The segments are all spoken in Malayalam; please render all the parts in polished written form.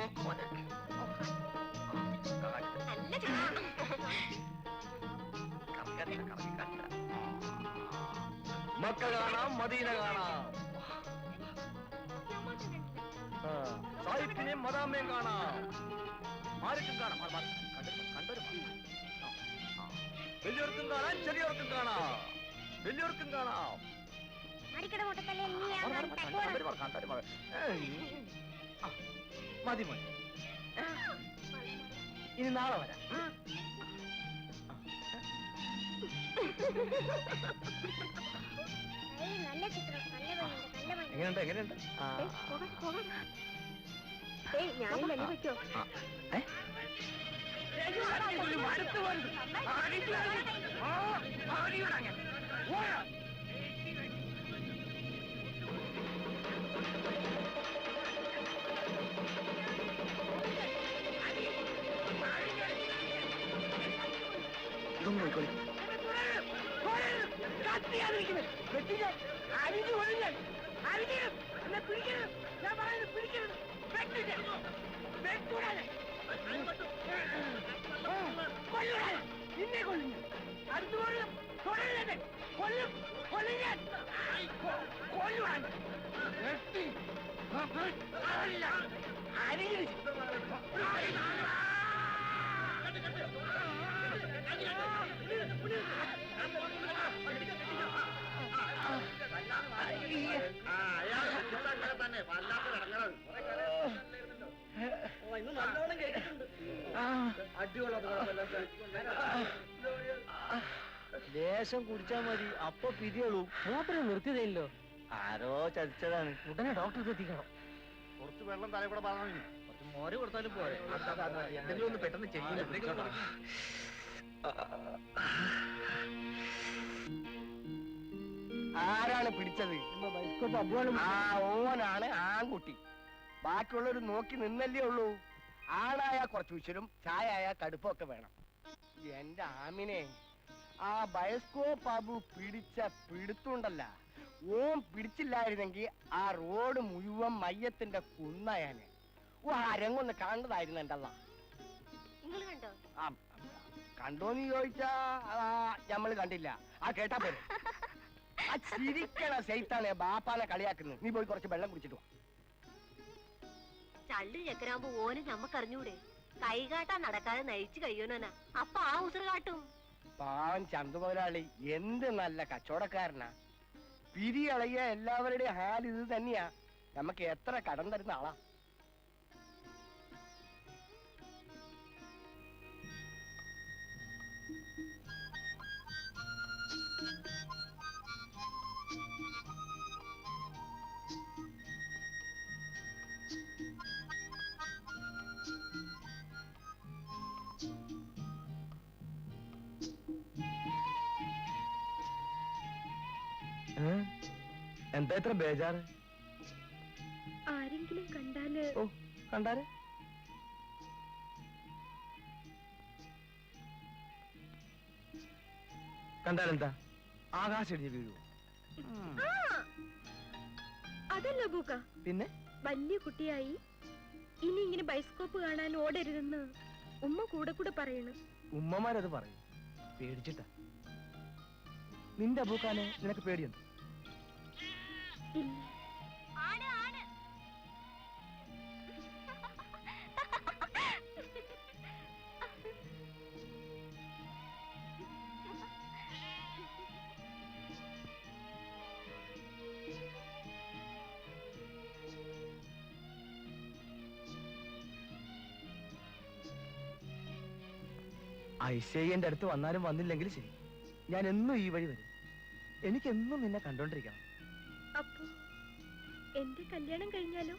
നോക്കുമോനെ. മക്ക കാണാം, മദീന കാണാം, സാഹിബിനെയും മദാമയും കാണാം, ആർക്കും കാണാം. വലിയവർക്കും കാണാം, ചെറിയവർക്കും കാണാം, വലിയവർക്കും കാണാം. മതി മതി, ഇനി നാളെ വരാം. എങ്ങനെയുണ്ട് എങ്ങനെയുണ്ട്? ഇതൊന്നും പോയിക്കോളി. നിന്നെ കൊല്ലുന്നു, അടുത്തുകൊള്ളും, തുടരുന്നത് കൊല്ലും, കൊല്ലും ഞാൻ, കൊല്ലുവാൻ തന്നെ വല്ലാത്ത കിടങ്ങണം. ലേശം കുടിച്ചാ മതി, അപ്പൊ പിരിയുള്ളൂ. മൂപ്പര് നിർത്തിയതല്ലോ, ആരോ ചതിച്ചതാണ്. ഉടനെ ഡോക്ടർക്ക് എത്തിക്കണം. കുറച്ച് വെള്ളം തലയിൽ കൂടെ പറഞ്ഞു, കുറച്ച് മോര് കൊടുത്താലും പോരെ. എന്തെങ്കിലും ഒന്ന് പെട്ടെന്ന് ചെയ്യുന്നു. ആരാണ് പിടിച്ചത്? ഓനാണ് ആൺകുട്ടി. ബാക്കിയുള്ളവർ നോക്കി നിന്നല്ലേ ഉള്ളൂ. ആണായ കുറച്ച് ഉശരും, ചായ കടുപ്പൊക്കെ വേണം. എന്റെ ആമിനെ, ആ ബയസ്കോപ്പ് അബു പിടിച്ച പിടുത്തുണ്ടല്ല, ഓൻ പിടിച്ചില്ലായിരുന്നെങ്കിൽ ആ റോഡ് മുഴുവൻ മയ്യത്തിന്റെ കുന്നയാന്. അരങ്ങൊന്ന് കണ്ടതായിരുന്നു എന്റെ അല്ല. കണ്ടോന്ന് ചോദിച്ചാ ഞമ്മള് കണ്ടില്ല. ആ കേട്ടാ പോരെ. ആ ചിരിക്കണ സൈത്താണ് ബാപ്പാനെ കളിയാക്കുന്നത്. നീ പോയി കുറച്ച് വെള്ളം കുടിച്ചിട്ട് വാ. ചള്ളി ചക്കരാകുമ്പോ ഓന് ഞമ്മക്കറിഞ്ഞൂടെ? കൈകാട്ടാൻ നടക്കാതെ നയിച്ചു കഴിയണോനാ. അപ്പൊ ആ ഉസർ കാട്ടും. പാവൻ ചന്തു മുതലാളി എന്ത് നല്ല കച്ചവടക്കാരനാ. പിരിയളയ എല്ലാവരുടെയും ഹാൽ ഇത് തന്നെയാ. നമുക്ക് എത്ര കടം തരുന്ന ആളാ. എന്താ ഇത്ര ബേജാറ്? ആരെങ്കിലും കണ്ടാല്? ഓ, കണ്ടാല് കണ്ടാലെന്താ? ആകാശം ഇടിഞ്ഞ് വീഴുവോ? അതല്ല ബൂക്ക. പിന്നെ വലിയ കുട്ടിയായി ഇനി ഇങ്ങനെ ബൈസ്കോപ്പ് കാണാൻ ഓടരുതെന്ന് ഉമ്മ കൂടെ കൂടെ പറയണു. ഉമ്മമാരത് പറയും, പേടിച്ചിട്ടാ. നിന്റെ അബൂക്കാനെ നിനക്ക് പേടിയുണ്ട്? ഇല്ല. ഐശ്വര്യന്റെ അടുത്ത് വന്നാലും വന്നില്ലെങ്കിൽ ശരി, ഞാൻ എന്നും ഈ വഴി വരും. എനിക്കെന്നും നിന്നെ കണ്ടോണ്ടിരിക്കണം. അപ്പൊ എന്റെ കല്യാണം കഴിഞ്ഞാലോ?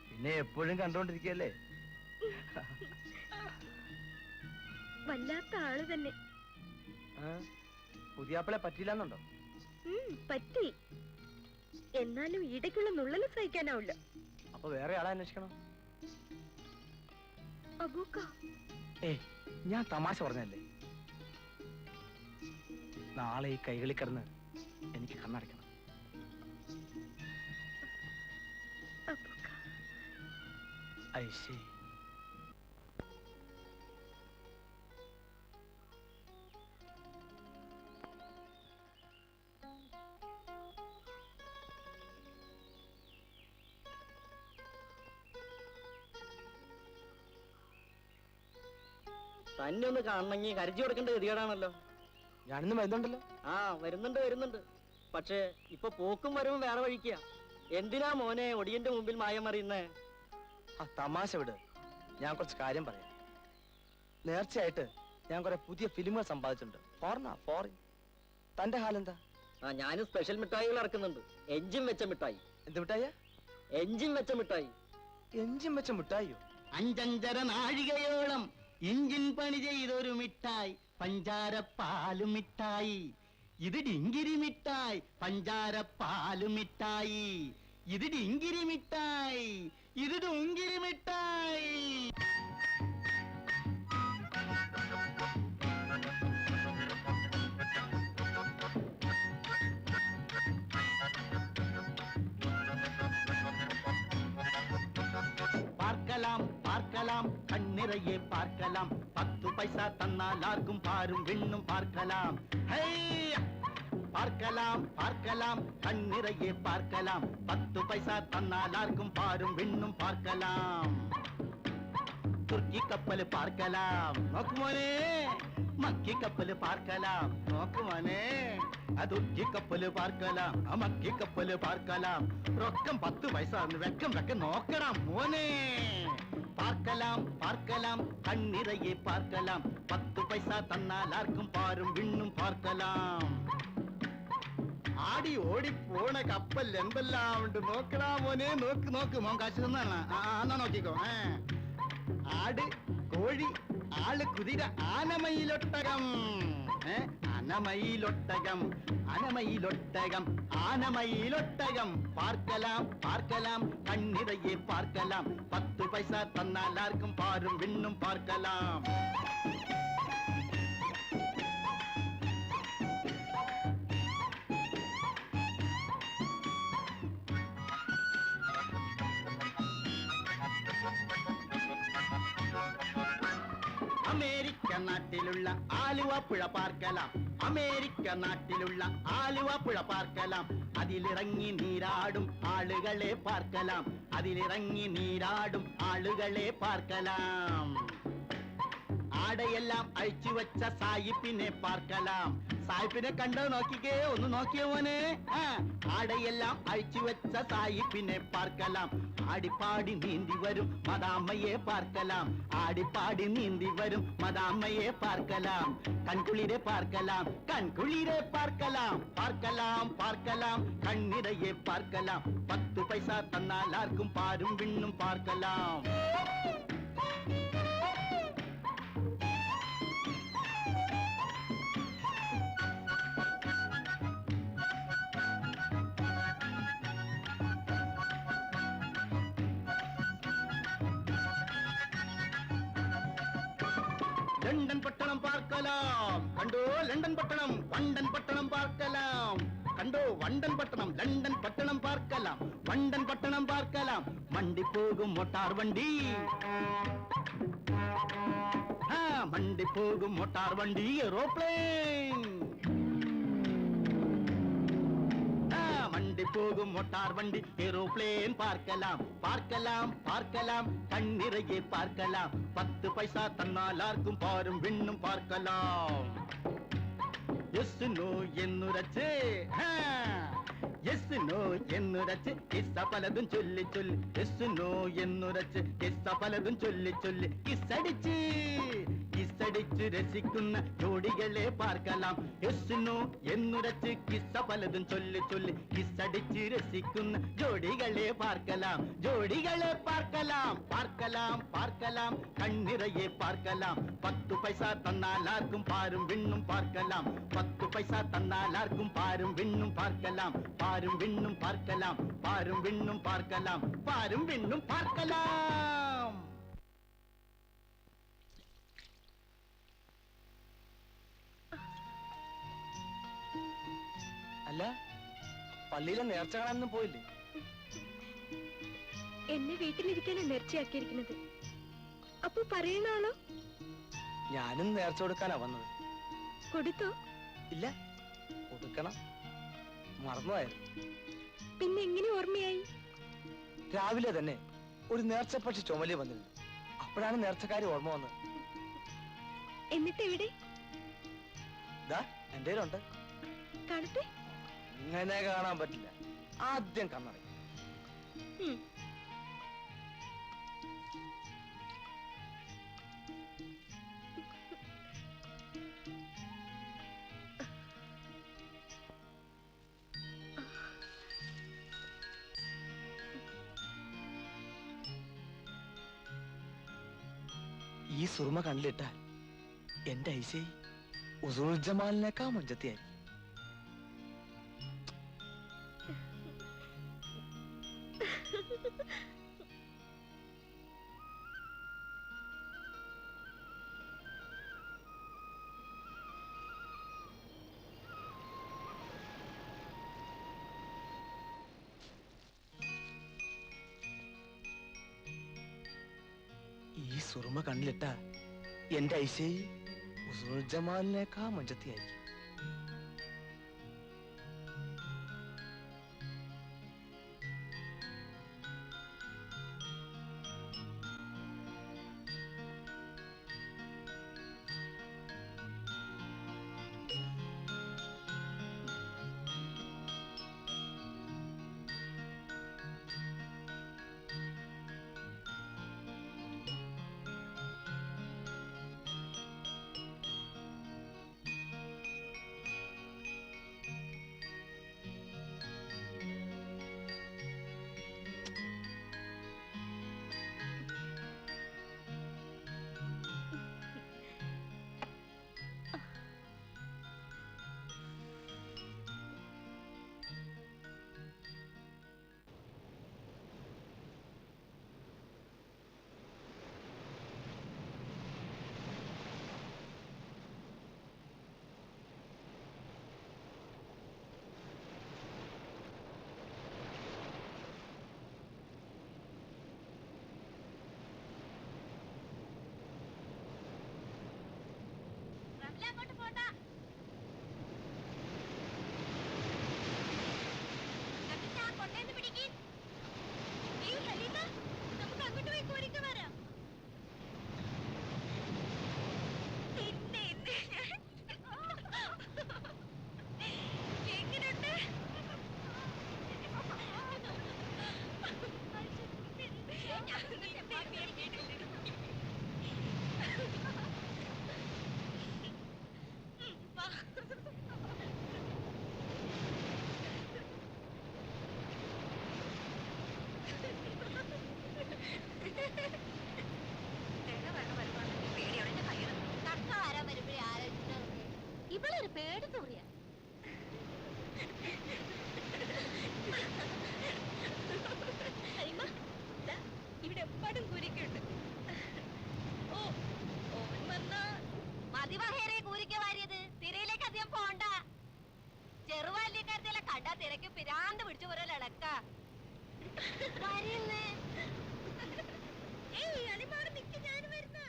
പിന്നെ എപ്പോഴും കണ്ടോണ്ടിരിക്കല്ലേ. വല്ലാത്ത ആള് തന്നെ. പുതിയാപ്പിളെ പറ്റിയില്ലെന്നുണ്ടോ? പറ്റി. എന്നാലും ഇടയ്ക്കുള്ള നുള്ളല് സഹിക്കാനാവില്ല. അപ്പൊ വേറെ ആളെ അന്വേഷിക്കണം. അബൂക്ക, ഞാൻ തമാശ പറഞ്ഞല്ലേ. നാളെ ഈ കൈകളിൽ കിടന്ന് എനിക്ക് കണ്ണടയ്ക്കണം. ഐശേ തന്നെ ഒന്ന് കാണണമെങ്കിൽ കരച്ചു കൊടുക്കേണ്ട ഗതികേടാണല്ലോ. ഞാനിന്ന് വരുന്നുണ്ടല്ലോ. ആ വരുന്നുണ്ട്. പക്ഷേ ഇപ്പൊ പോക്കും വരവും വേറെ വഴിക്കുക. എന്തിനാ മോനെ ഒടിയന്റെ മുമ്പിൽ മായം അറിയുന്നേ? ആ തമാശ വിട്. ഞാൻ കുറച്ച് കാര്യം പറയാം. നേർച്ചയായിട്ട് ഞാൻ കുറെ പുതിയ ഫിലിമുകൾ സമ്പാദിച്ചിട്ടുണ്ട്. ഫോറിൻ. തന്റെ ഹാലെന്താ? ആ ഞാനും സ്പെഷ്യൽ മിഠായികൾ ഇറക്കുന്നുണ്ട്. എഞ്ചിൻ വെച്ച മിഠായി. എന്ത് മിഠായിയാ? എഞ്ചിൻ വെച്ച മിഠായി. എഞ്ചിൻ വെച്ച മിഠായിയോ? 5 നാഴികയോളം ഇഞ്ചിൻ പണി ചെയ്തൊരു മിഠായി, പഞ്ചാരപ്പാലു മിഠായി. ഇത് ഡിങ്കിരി മിഠായി, പഞ്ചാരപ്പാലു മിഠായി. ഇത് ഡിങ്കിരി മിഠായി, ഇത് ഡുങ്കിരി മിഠായി. பார்க்கலாம் கண்ணிறையே பார்க்கலாம். 10 பைசா தன்னால் ஆர்க்கும் பாரும் விண்ணும் பார்க்கலாம். பார்க்கலாம் கண்ணிறையே பார்க்கலாம். 10 பைசா தன்னால் ஆர்க்கும் பாரும் விண்ணும் பார்க்கலாம். துர்க்கி கப்பல் பார்க்கலாம் நோக்குமோனே. மக்கி கப்பல் பார்க்கலாம் நோக்குமோனே. துர்க்கி கப்பல் பார்க்கலாம், மக்கி கப்பல் பார்க்கலாம். ரொக்கம் 10 பைசா வெக்கம் நோக்கலாம் மோனே. பார்க்கலாம் கண்ணிறையே பார்க்கலாம். 10 பைசா தன்னால் ஆர்க்கும் பாரும் விண்ணும் பார்க்கலாம். ആടി ഓടി പോണ കപ്പൽ എന്തെല്ലാം ഉണ്ട് നോക്കടാ മോനെ. നോക്ക് മോൻ കാശ് തന്നാണ്. എന്നാ നോക്കിക്കോ. ആട്, കോഴി, ആള്, കുതിര, ആനമയിലൊട്ടകം. ആനമയിലൊട്ടകം பார்க்கலாம் கண்ணிறையே பார்க்கலாம். 10 பைசா தன்னால் ஆர்க்கும் பாரும் விண்ணும் பார்க்கலாம். അമേരിക്ക നാട്ടിലുള്ള ആലുവ പുഴ പാർக்கலாம். അമേരിക്ക നാട്ടിലുള്ള ആലുവ പുഴ പാർக்கலாம். അതിലിറങ്ങി നീരാടും ആളുകളെ പാർக்கலாம். അതിലിറങ്ങി നീരാടും ആളുകളെ പാർக்கலாம். ആടയെല്ലാം അഴിച്ചു വെച്ച സായിപ്പിനെ പാർக்கலாம். സായിപ്പിനെ കണ്ടോ? നോക്കിക്കേ, ഒന്ന് നോക്കിയോ മോനെ. ആടയെല്ലാം അഴിച്ചു വെച്ച സായിപ്പിനെ പാർக்கலாம். ആടിപ്പാടി നീന്തി വരും മദാമ്മയെ പാർக்கலாம். ആടിപ്പാടി നീന്തി വരും മദാമ്മയെ പാർக்கலாம். കൺകുളിരെ പാർக்கலாம். കണ്ണിറയെ പാർக்கலாம். 10 പൈസ തന്നാൽ ആർക്കും പാരും വിണ്ണും പാർக்கலாம். லண்டன் பட்டணம் பார்க்கலாம். கண்டோ லண்டன் பட்டணம். வண்டன் பட்டணம் பார்க்கலாம். கண்டோ வண்டன் பட்டணம். லண்டன் பட்டணம் பார்க்கலாம். வண்டன் பட்டணம் பார்க்கலாம். மண்டி போகும் மோட்டார் வண்டி. மண்டி போகும் மோட்டார் வண்டி ஏரோப்ளேன். மண்டி போகும் மோட்டார் வண்டி ஏரோப்ளேன் பார்க்கலாம். கண்ணிறையே பார்க்கலாம். 10 பைசா தன்னால் ஆர்க்கும் பாரும் விண்ணும் பார்க்கலாம். எஸ் நோ എന്നുരച്ച് കിസ്സ പലതും ചൊല്ലി. എസ് നോ എന്നുരച്ച് കിസ്സ പലതും ചൊല്ലി. കിസ്സടിച്ച് രസിക്കുന്ന ജോഡികളെ പാർக்கலாம். എസ് നോ എന്നുരച്ച് കിസ്സ പലതും ചൊല്ലി. കിസ്സടിച്ച് രസിക്കുന്ന ജോഡികളെ പാർக்கலாம். பார்க்கலாம் கண்ணிறையே பார்க்கலாம். 10 பைசா தன்னால் ஆர்க்கும் பாரும் விண்ணும் பார்க்கலாம். 10 பைசா தன்னால் ஆர்க்கும் பாரும் விண்ணும் பார்க்கலாம். பாரும் விண்ணும் பார்க்கலாம். അല്ല, പള്ളിയിലെ നേർച്ച കാണാനൊന്നും പോയില്ലേ? എന്നെ വീട്ടിലിരിക്കാനാ നേർച്ചയാക്കിയിരിക്കുന്നത്. അപ്പൊ പറയുന്ന ആളോ? ഞാനും നേർച്ച കൊടുക്കാനാ വന്നത്. കൊടുത്തോ? ഇല്ല, കൊടുക്കണം. മറന്നുപോയായിരുന്നു. പിന്നെ എങ്ങനെ ഓർമ്മയായി? രാവിലെ തന്നെ ഒരു നേർച്ചപ്പക്ഷി ചുമലി വന്നിരുന്നു. അപ്പോഴാണ് നേർച്ചക്കാരി ഓർമ്മ വന്നത്. എന്നിട്ട് എവിടെ? ദാ എന്റെ ഉണ്ട്. കാണട്ടെ. ഇങ്ങനെ കാണാൻ പറ്റില്ല, ആദ്യം കണ്ണട. ഉം. ഈ സുറുമ കണ്ണിലിട്ടാൽ എന്റെ ഐസൈ ഉസൂൽ ജമാലിനേക്കാ മഞ്ചത്തിയായി. ഈ സുറുമ കണ്ണിലിട്ട എന്റെ ഐസൈ ഉസൂൽ ജമാലിനേക്കാ മഞ്ചത്തിയായി. ഇവളൊരു പേടി തോറിയ. ഇവിടെ എപ്പാടും കൂരിക്കുണ്ട്. ഓ ഓൻ വന്നാ മതിവഹേറെ കൂരിക്ക വാരിയത്. തിരയിലേക്ക് അധികം പോണ്ട. ചെറുവാല്യക്കാരത്തെ കണ്ടാ തിരക്ക് പിരാന്ത് പിടിച്ചു പോലെ ഇളക്ക. ഏയ് അളിമാറി നിക്ക്, ഞാൻ വരുന്ന.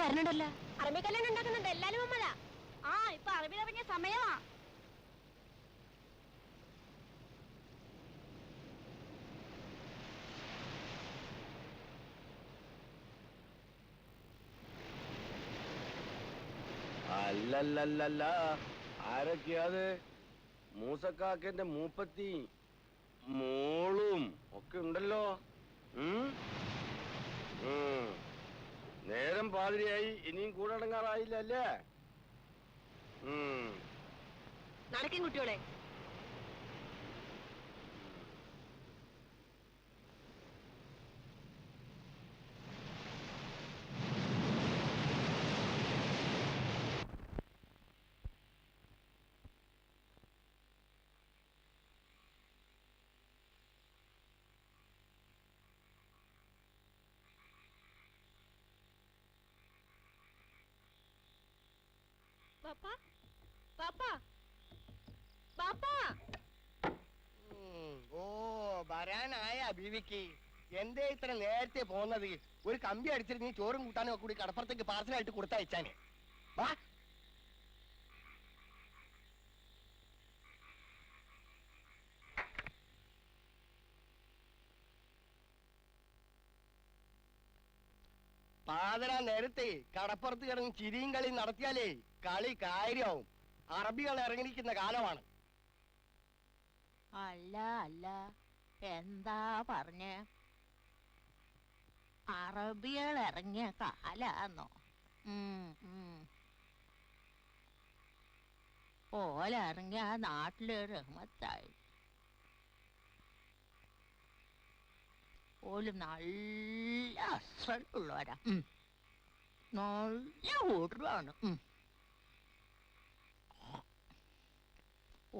വരണുണ്ടല്ലോ. അറബി കല്യാണം ഉണ്ടാക്കുന്നുണ്ട് എല്ലാരും അമ്മതാ. ആ ഇപ്പൊ അറബി തുടങ്ങിയ സമയമാ. അല്ലല്ലല്ല, ആരൊക്കെയാത്? മൂസക്കാക്കന്റെ മൂപ്പത്തി മോളും ഒക്കെ ഉണ്ടല്ലോ. നേരം പാതിരിയായി, ഇനിയും കൂടടങ്ങാറായില്ല അല്ലേ? നടക്കും കുട്ടിയോളെ. പാപ്പാ പാപ്പാ പാപ്പാ. ഓ, വരാനായ ബീവിക്ക്. എന്തേ ഇത്ര നേരത്തെ പോന്നത്? ഒരു കമ്പി അടിച്ചിട്ട് നീ ചോറും കൂട്ടാനും ഒക്കെ കൂടി കടപ്പുറത്തേക്ക് പാർസലായിട്ട് കൊടുത്തയച്ചാനെ. വാ. പാതിരാ നേരത്തെ കടപ്പുറത്ത് കിടന്ന് ചിരിയും കളി നടത്തിയാലേ കളി കാര്യമാവും. അറബികൾ ഇറങ്ങിയിരിക്കുന്ന കാലമാണ്. അല്ല അല്ല, എന്താ പറഞ്ഞേ? അറബികൾ ഇറങ്ങിയ കാലാന്നോ? ഓലിറങ്ങിയ നാട്ടില് റഹ്മത്തായി. ഓല് നല്ല അസലുള്ളവരാ, നല്ല കൂട്ടറാണ്.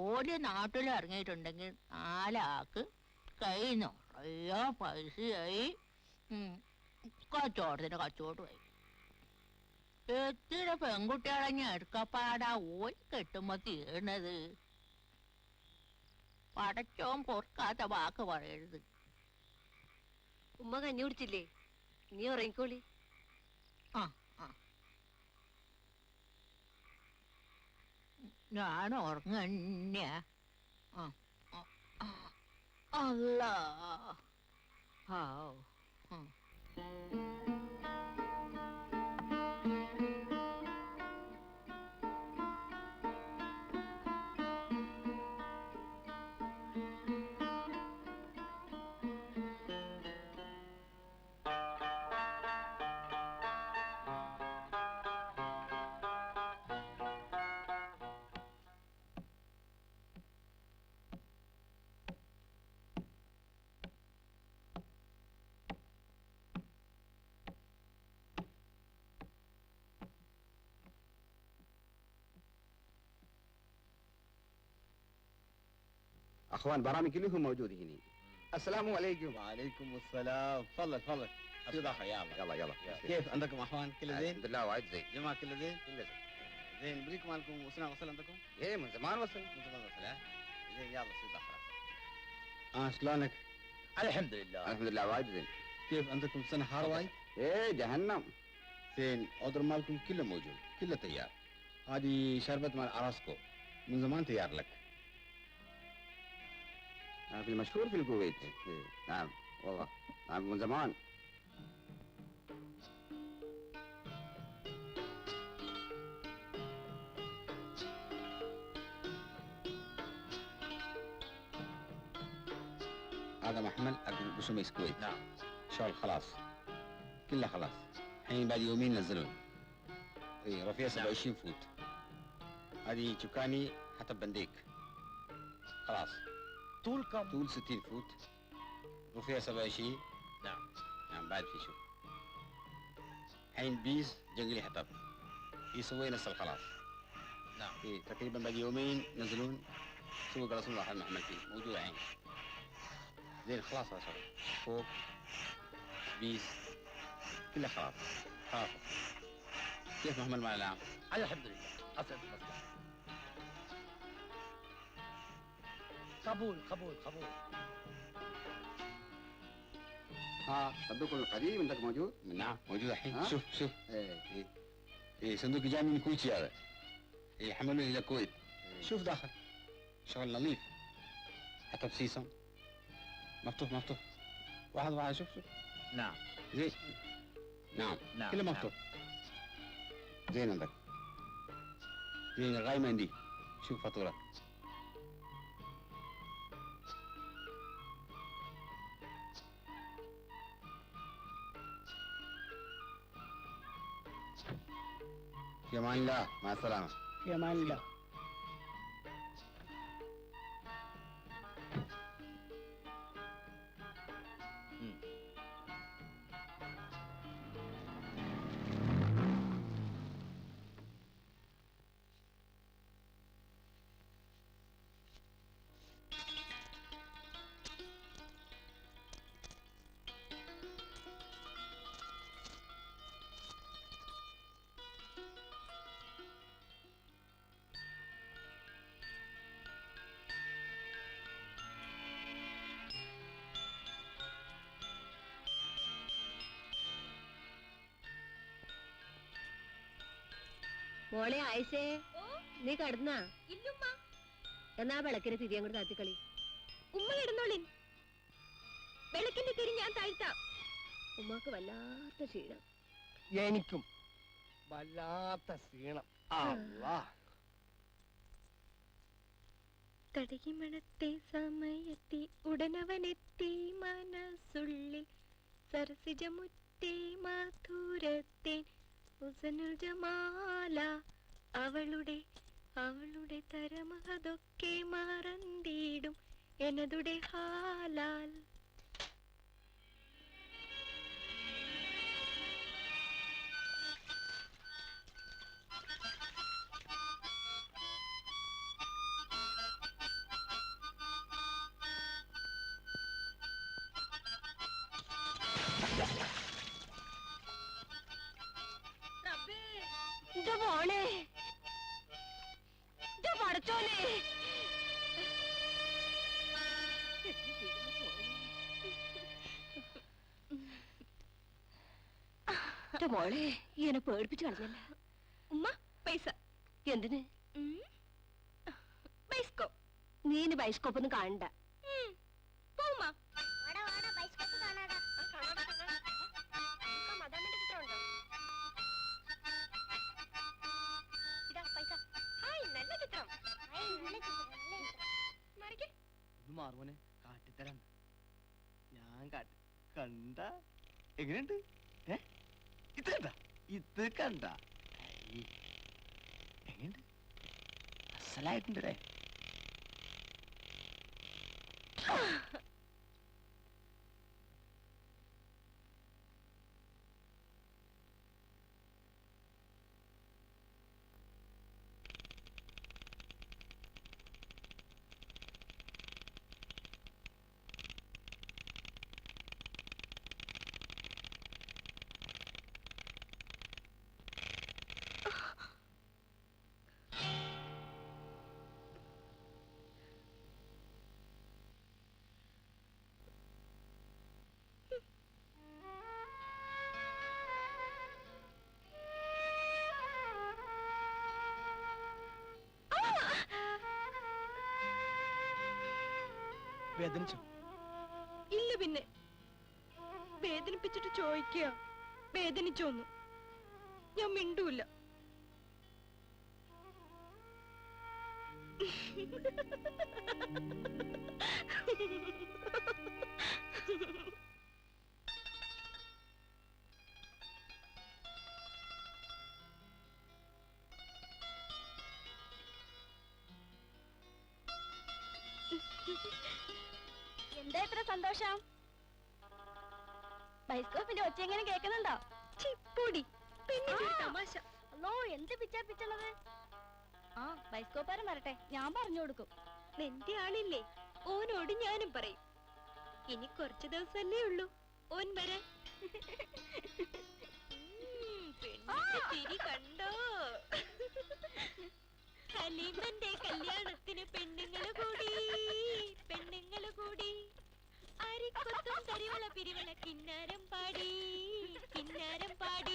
ഓല് നാട്ടിൽ ഇറങ്ങിയിട്ടുണ്ടെങ്കിൽ നാലാക്ക് കൈ നിറയെ പൈസയായി, കച്ചവടത്തിന് കച്ചവടമായി. എത്ര പെൺകുട്ടികളെ ഞെടുക്കപ്പാടാ ഓല് കെട്ടുമ്പോ തീർന്നത്. പടച്ചോൻ പൊറുക്കാത്ത വാക്ക് പറയരുത്. ഉമ്മ കഞ്ഞി കുടിച്ചില്ലേ? നീ ഉറങ്ങിക്കോളി. ആ ആ, ഞാൻ ഉറങ്ങന്നെ. അല്ലാ. اخوان برامج كلهم موجود هنا. السلام عليكم. وعليكم السلام. تفضل تفضل. استضافة يلا. يلا كيف عندكم اخوان؟ كله زين؟ الحمد لله وايد زين. جماعة كله زين؟ كله زين. زين بريك مالكم وصل عندكم؟ ايه من زمان وصل. من زمان وصل ها؟ زين يلا استضافة. شلونك؟ الحمد لله. الحمد لله وايد زين. كيف عندكم سنة حار وايد؟ ايه جهنم. زين اوردر مالكم كله موجود، كله تيار. هذه شربت مال اراسكو من زمان تيار لك. في المشهور في الكويت. إيه. نعم والله، نعم من زمان. هذا محمل بشميس كويت. نعم. شغل خلاص، كله خلاص. الحين بعد يومين نزلون. اي رفيع 27 فوت. هذه تشوكاني حتى بنديك. خلاص. طول كم؟ طول 60 فوت. رفيع 27. نعم. نعم بعد في شو. الحين بيس جنقلي حطب. يسوي نفس الخلاص. نعم. اي تقريبا بعد يومين نزلون. سوق رسول الله محمد فيه موجود الحين. زين خلاص يا شباب. فوق بيس كله خلاص. خلاص. كيف محمل مع العام؟ الحمد لله. أسعد المصلحة. قبول. हाँ صندوق القديم عندك موجود؟ نعم موجود الحين. ها؟ شوف شوف. ايه صندوق جاي من الكويت هذا. ايه حملوه الى الكويت. شوف داخل شغل نظيف. حتى بسيسم مفتوح مفتوح. واحد واحد شوف شوف. نعم زين. نعم نعم كله نعم. مفتوح. زين عندك. زين لغاية ما عندي. شوف فاتورة. في امان الله مع السلامة. في امان الله. മോളെ ആയിഷേ, നീ കടന്നാ? ഇല്ലുമ്മ. എന്നാ വിളക്കിന് തിരി അങ്ങോട്ട് താത്തിക്കളി. ഉമ്മ കിടന്നോളിൻ. വെളുക്കിന്റെ തിരി ഞാൻ താഴ്ത്താം. ഉമ്മാക്ക് വല്ലാത്ത ക്ഷീണം. എനിക്കും വല്ലാത്ത ക്ഷീണം. അല്ലാ. തടകിമണത്തെ സമയത്തെ ഉടനവനെത്തി മനസ്സുള്ളിൽ സരസിജമുറ്റേ മധുരത്തെ ഹുസനുൽ ജമാല അവളുടെ അവളുടെ തരമതൊക്കെ മറന്നിടും എന്നതുടെ ഹാലാൽ. മോളെ പടച്ചോനെ, മോളെ എന്നെ പേടിപ്പിച്ചു കളഞ്ഞല്ല. ഉമ്മ പൈസ എന്തിന്? ബൈസ്കോപ്പ്. നീ ബൈസ്കോപ്പ് ഒന്നും കാണണ്ട. പോമ്മ. മാറുമോനെ കാട്ടിത്തരാൻ ഞാൻ കാട്ടി കണ്ട എങ്ങനെയുണ്ട്? ഇത് കണ്ട ഇത് കണ്ട എങ്ങനെയുണ്ട്? അസലായിട്ടുണ്ടല്ലേ? വേദനിച്ചോ? ഇല്ല, പിന്നെ വേദനിപ്പിച്ചിട്ട് ചോദിക്കുക വേദനിച്ചോന്നു. ഞാൻ മിണ്ടൂല. എന്താ ഇത്ര സന്തോഷം? ബൈസ്കോപ്പിന്റെ ഒച്ച എങ്ങനെ കേൾക്കുന്നുണ്ടോ? ചിപ്പൊടി പിന്നെ തമാശ. അല്ലോ, എന്ത് പിച്ചാ പിച്ചുള്ളത്? ആ, ബൈസ്കോപ്പാരൻ വരട്ടെ, ഞാൻ പറഞ്ഞു കൊടുക്കും. നിന്റെ ആളില്ലേ, ഓനോട് ഞാനും പറയും. ഇനി കുറച്ചു ദിവസമല്ലേ ഉള്ളൂ ഓൻ വരാൻ. പെണ്ണിന്റെ ചിരി കണ്ടോ? ഹലീമന്റെ കല്യാണത്തിന് പെണ്ണുങ്ങള് കൂടി, പെണ്ണുങ്ങള് കൂടി. അരിക്കൊത്തും കരിവള പിരിവല കിന്നാരം പാടി കിന്നാരം പാടി.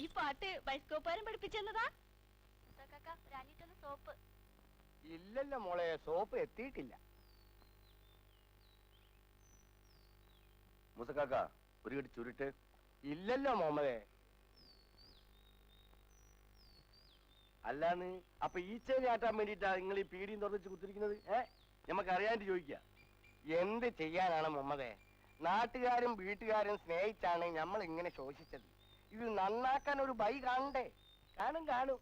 ഈ പാട്ട് ബൈസ്കോപ്പാരം പഠിപ്പിച്ചെന്നതാ? സോപ്പ് ഇല്ലല്ലോ മോളെ, സോപ്പ് എത്തിയിട്ടില്ല. മുസക്കാക്ക ഒരു കടി ചുരുട്ട്. ഇല്ലല്ലോ മുഹമ്മദേ. അല്ലാന്ന് അപ്പൊ ഈച്ചേനെ ആട്ടാൻ വേണ്ടിട്ടാ നിങ്ങൾ ഈ പീടിയും തുറന്നിച്ച് കുത്തിരിക്കുന്നത്? നമുക്ക് അറിയാണ്ട് ചോദിക്ക. എന്ത് ചെയ്യാനാണ് മുഹമ്മദേ? നാട്ടുകാരും വീട്ടുകാരും സ്നേഹിച്ചാണ് നമ്മൾ ഇങ്ങനെ ശോഷിച്ചത്. ഇത് നന്നാക്കാൻ ഒരു ബൈ കാണണ്ടേ? കാണും.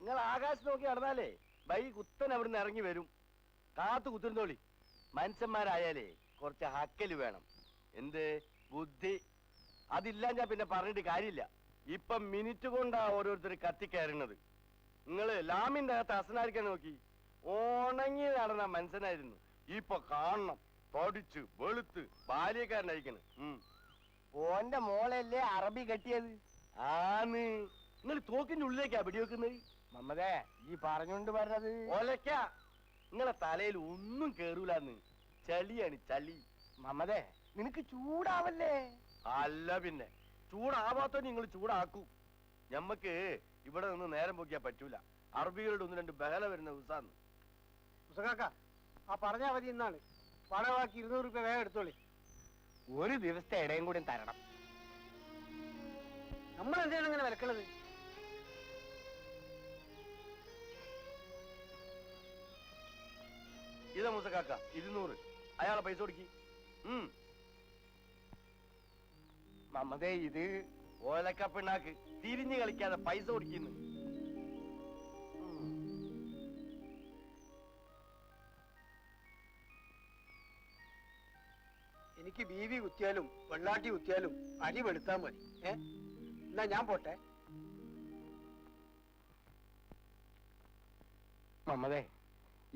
നിങ്ങൾ ആകാശത്ത് നോക്കി നടന്നാലേ ബൈ കുത്തൻ അവിടുന്ന് ഇറങ്ങി വരും. കാത്തു കുത്തിരുന്നോളി. മനുഷ്യന്മാരായാലേ കുറച്ച് ഹക്കല് വേണം. എന്ത് ബുദ്ധി അതില്ലാഞ്ഞാ പിന്നെ പറഞ്ഞിട്ട് കാര്യമില്ല. ഇപ്പൊ മിനിറ്റ് കൊണ്ടാ ഓരോരുത്തർ കത്തിക്കയറുന്നത്. നിങ്ങള് ലാമിന്റെ അകത്ത് അസനാരിക്കാൻ നോക്കി ഉണങ്ങി നടന്ന മനുഷ്യനായിരുന്നു. ഇപ്പൊ കാണണം പഠിച്ച് വെളുത്ത് ബാല്യക്കാരനായിരിക്കണ്. ഓന്റെ മോളല്ലേ അറബി കെട്ടിയത്? ആന്ന്. നിങ്ങൾ തോക്കിന്റെ ഉള്ളിലേക്കാ വെടിവെക്കുന്നത്. മുഹമ്മദേ, ഈ പറഞ്ഞോണ്ട് പറഞ്ഞത് ഒലക്ക. നിങ്ങളെ തലയിൽ ഒന്നും കേറൂലെന്ന്. ചളിയാണ് ചളി. മുഹമ്മദേ, നിനക്ക് ചൂടാവല്ലേ? അല്ല പിന്നെ ചൂടാവാത്തോ നിങ്ങൾ ചൂടാക്കൂ. ഞമ്മക്ക് ഇവിടെ നിന്ന് നേരം പോക്കിയാ പറ്റൂല. അറബികളുടെ ഒന്ന് രണ്ട് ബഹല വരുന്ന ദിവസാന്ന്. മുസക്കാക്ക, ആ പറഞ്ഞ അവധി ഇന്നാണ്. പണമാക്കി 200 രൂപ വേഗം എടുത്തോളി. ഒരു ദിവസത്തെ ഇടയും കൂടി തരണം. നമ്മൾ എന്തിനാണ് ഇങ്ങനെ വിലക്കണത്? ഇതാ മുസക്കാക്ക 200. അയാളെ പൈസ കൊടുക്കി. മമ്മതേ, ഇത് ഓലക്കപ്പിണ്ണാക്ക്. തിരിഞ്ഞു കളിക്കാതെ പൈസ കൊടുക്കുന്നു. എനിക്ക് ബീവി കുത്തിയാലും വെള്ളാട്ടി കുത്തിയാലും അരി വെളുത്താ മതി. എന്നാ ഞാൻ പോട്ടെ. മമ്മതേ,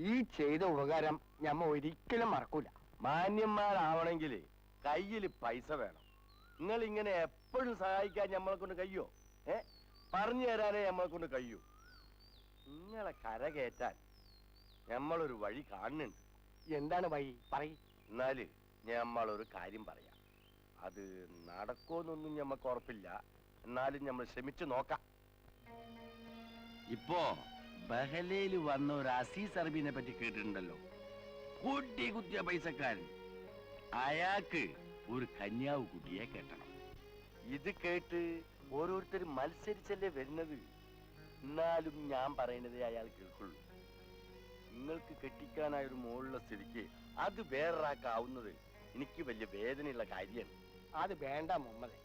ഈ ചെയ്ത ഉപകാരം ഞമ്മ ഒരിക്കലും മറക്കൂല. മാന്യന്മാരാവണമെങ്കിൽ കയ്യിൽ പൈസ വേണം. നിങ്ങൾ ഇങ്ങനെ എപ്പോഴും സഹായിക്കാൻ ഞമ്മളെ കൊണ്ട് കഴിയോ? പറഞ്ഞു തരാനേ ഞമ്മളെ കൊണ്ട് കഴിയൂ. നിങ്ങളെ കരകയറ്റാൻ ഞമ്മളൊരു വഴി കാണുന്നുണ്ട്. എന്താണ് വഴി? പറയ്. എന്നാല് ഞമ്മളൊരു കാര്യം പറയാം. അത് നടക്കുമെന്നൊന്നും ഞമ്മക്ക് ഉറപ്പില്ല. എന്നാലും ഞമ്മൾ ശ്രമിച്ചു നോക്കാം. ഇപ്പോ ബഹലയില് വന്ന ഒരു അസീസ് അറബിനെ പറ്റി കേട്ടിട്ടുണ്ടല്ലോ? കൂട്ടി കുത്തിയ പൈസക്കാരൻ. അയാൾക്ക് ഒരു കന്യാവ് കുട്ടിയെ കെട്ടണം. ഇത് കേട്ട് ഓരോരുത്തർ മത്സരിച്ചല്ലേ വരുന്നത്. എന്നാലും ഞാൻ പറയുന്നതേ അയാൾ കേൾക്കുള്ളൂ. നിങ്ങൾക്ക് കെട്ടിക്കാനായ ഒരു മോളുള്ള സ്ഥിതിക്ക് അത് വേറൊരാക്കാവുന്നത് എനിക്ക് വലിയ വേദനയുള്ള കാര്യമാണ്. അത് വേണ്ട മുഹമ്മദേ.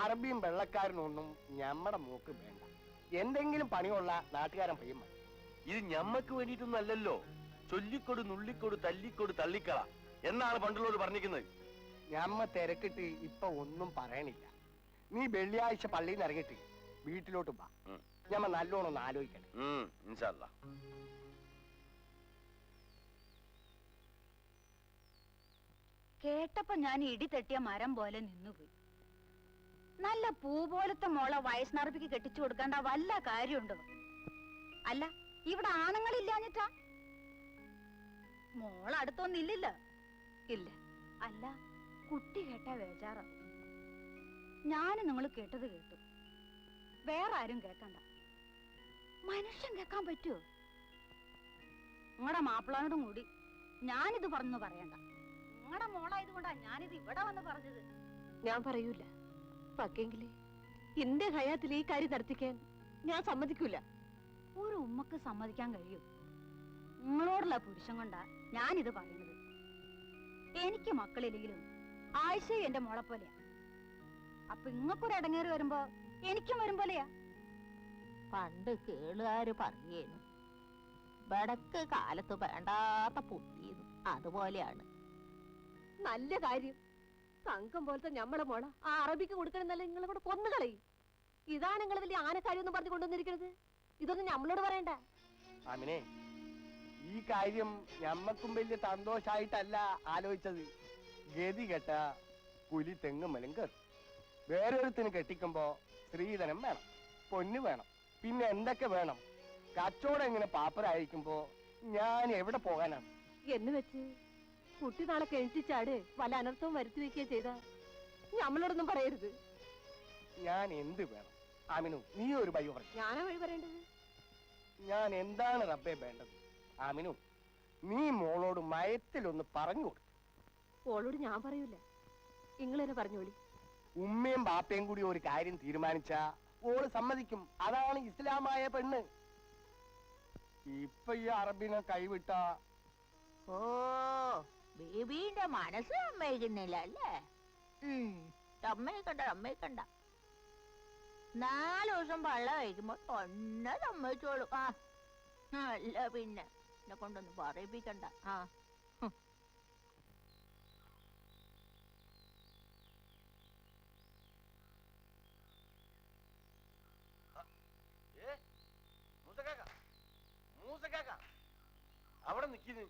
അറബിയും വെള്ളക്കാരനൊന്നും ഞമ്മടെ മൂക്ക് വേണ്ട. എന്തെങ്കിലും പണിയുള്ള നാട്ടുകാരൻ പയ്യൻ മതി. ഇത് ഞമ്മക്ക് വേണ്ടിയിട്ടൊന്നും അല്ലല്ലോ. ചൊല്ലിക്കൊടു നുള്ളിക്കൊടു തല്ലിക്കൊടു തള്ളിക്കള എന്നാണ് പണ്ടുള്ളവർ പറഞ്ഞിരിക്കുന്നത്. ഞമ്മ തിരക്കിട്ട് ഇപ്പൊ ഒന്നും പറയണില്ല. നീ വെള്ളിയാഴ്ച പള്ളിയിൽ നിന്ന് ഇറങ്ങിട്ട് വീട്ടിലോട്ട് വാ. ഞമ്മ നല്ലോണം ഒന്ന് ആലോചിക്കണം. ഇൻഷാ അല്ലാ. കേട്ടപ്പോ ഞാൻ ഇടി തെട്ടിയ മരം പോലെ നിന്നുപോയി. നല്ല പൂ പോലത്തെ മോളെ വയസ്സനറപ്പിക്ക് കെട്ടിച്ചു കൊടുക്കേണ്ട വല്ല കാര്യമുണ്ടോ? അല്ല, ഇവിടെ ആണുങ്ങളില്ലാഞ്ഞിട്ടാ? മോളടുത്തൊന്നില്ലല്ലോ. ഇല്ല. അല്ല, കുട്ടി കേട്ട വേജാറാവും. ഞാനും നിങ്ങൾ കേട്ടത് കേട്ടു. വേറെ ആരും കേക്കണ്ട. മനുഷ്യൻ കേക്കാൻ പറ്റുമോ? നിങ്ങളുടെ മാപ്പിളാനോടും കൂടി ഞാനിത് പറഞ്ഞു പറയണ്ട. നിങ്ങളുടെ മോളായതുകൊണ്ടാ ഞാനിത് ഇവിടെ വന്ന് പറഞ്ഞത്. ഞാൻ പറയൂല. പക്കെങ്കിലേ എന്റെ ഹയാത്തിൽ ഈ കാര്യം നടത്തിക്കാൻ ഞാൻ സമ്മതിക്കൂല. ഒരു ഉമ്മക്ക് സമ്മതിക്കാൻ കഴിയും? നിങ്ങളോടുള്ള പുരുഷൻ കൊണ്ടാ ഞാനിത് പറയുന്നത്. എനിക്ക് മക്കളില്ലെങ്കിലും ആയിഷ എന്റെ മോളെ പോലെയാ. അപ്പൊ ഇങ്ങക്കൊരു ഇടങ്ങേറി വരുമ്പോ എനിക്കും വരും പോലെയാ. പണ്ട് കേളുകാര് പറയേനു വടക്ക് കാലത്ത് വേണ്ടാത്ത പുത്തിയെന്നു. അതുപോലെയാണ്. നല്ല കാര്യം. തങ്കം പോലത്തെ ഞമ്മടെ മോള ആ അറബിക്ക് കൊടുക്കണമെന്നല്ല നിങ്ങളെ കൂടെ കൊന്നുകളയും. ഇതാണ് നിങ്ങൾ വലിയ ആനക്കാര്യം പറഞ്ഞു കൊണ്ടുവന്നിരിക്കുന്നത്. ഇതൊന്നും നമ്മളോട് പറയണ്ട. ആമിനെ, ഈ കാര്യം ഞമ്മക്കും വലിയ സന്തോഷായിട്ടല്ല ആലോചിച്ചത്. ഗതി കെട്ട പുലി തെങ്ങ് മലും കയറും. വേറൊരുത്തിന് കെട്ടിക്കുമ്പോ സ്ത്രീധനം വേണം, പൊന്നു വേണം, പിന്നെ എന്തൊക്കെ വേണം. കച്ചവടം ഇങ്ങനെ പാപ്പരായിരിക്കുമ്പോ ഞാൻ എവിടെ പോകാനാണ്? എന്ന് വെച്ച് കുട്ടി നാളെ കിണറ്റിച്ചാട് വല്ല അനർത്ഥവും വരുത്തി വെക്കുകയോ ചെയ്ത നമ്മളോടൊന്നും പറയരുത്. ഞാൻ എന്ത് വേണം ആമിനു? നീ ഒരു ബൈ പറഞ്ഞു. ഞാനാ വഴി പറയേണ്ടത്? ഞാൻ എന്താണ് റബ്ബേ വേണ്ടത്? ആമിനു, നീ മോളോട് മയത്തിലൊന്ന് പറഞ്ഞു കൊടുത്തു. ഓളോട് ഞാൻ പറയൂല, നിങ്ങൾ തന്നെ പറഞ്ഞോളി. ഉമ്മയും ബാപ്പയും കൂടി ഒരു കാര്യം തീരുമാനിച്ചാ ഓള് സമ്മതിക്കും. അതാണ് ഇസ്ലാമായ പെണ്ണ്. ഇപ്പൊ ഈ അറബിനെ കൈവിട്ട ഓ ബേബീന്റെ മനസ്സ് സമ്മതിക്കുന്നില്ല അല്ലേ? സമ്മതിക്കണ്ട 4 ദിവസം പള്ള കഴിക്കുമ്പോ തന്നെ സമ്മതിച്ചോളും. ആ അല്ല പിന്നെ എന്നെ കൊണ്ടൊന്ന് പറയിപ്പിക്കണ്ട. ആ അവിടെ നിക്കുന്നു.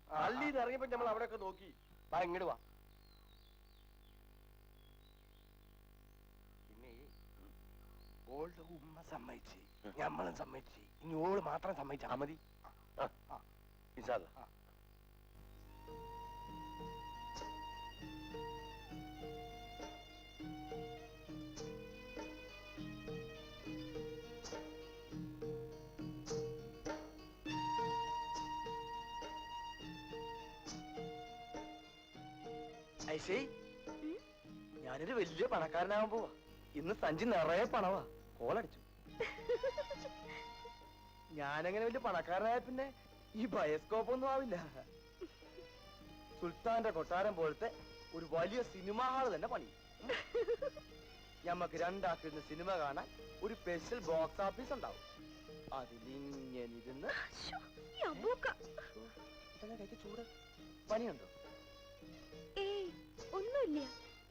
പള്ളിയിൽ ഇറങ്ങിയപ്പോ നമ്മൾ അവിടെയൊക്കെ നോക്കി. വാ, ഇങ്ങോട്ട് വാ. പിന്നെ ഓളുടെ ഉമ്മ സമ്മതിച്ച്, ഞമ്മളും സമ്മതിച്ച്, ഇനി ഓള് മാത്രം സമ്മതിച്ചാ മതി. ഇൻഷാല്ലാ. ഐശേ, ഞാനൊരു വലിയ പണക്കാരനാവാൻ പോവാ. ഇന്ന് സഞ്ചി നിറയെ പണവാ. കോളടിച്ചു. ഞാനെങ്ങനെ വലിയ പണക്കാരനായ പിന്നെ ഈ ബയോസ്കോപ്പ് ഒന്നും ആവില്ല. സുൽത്താന്റെ കൊട്ടാരം പോലത്തെ ഒരു വലിയ സിനിമാ ഹാള് തന്നെ പണി. ഞമ്മക്ക് രണ്ടാക്കിരുന്ന് സിനിമ കാണാൻ ഒരു സ്പെഷ്യൽ ബോക്സ് ഓഫീസ് ഉണ്ടാവും. അതിലിങ്ങനെ ഇരുന്ന് ചൂട്. പനിയുണ്ടോ? ഏയ് ഒന്നുമില്ല,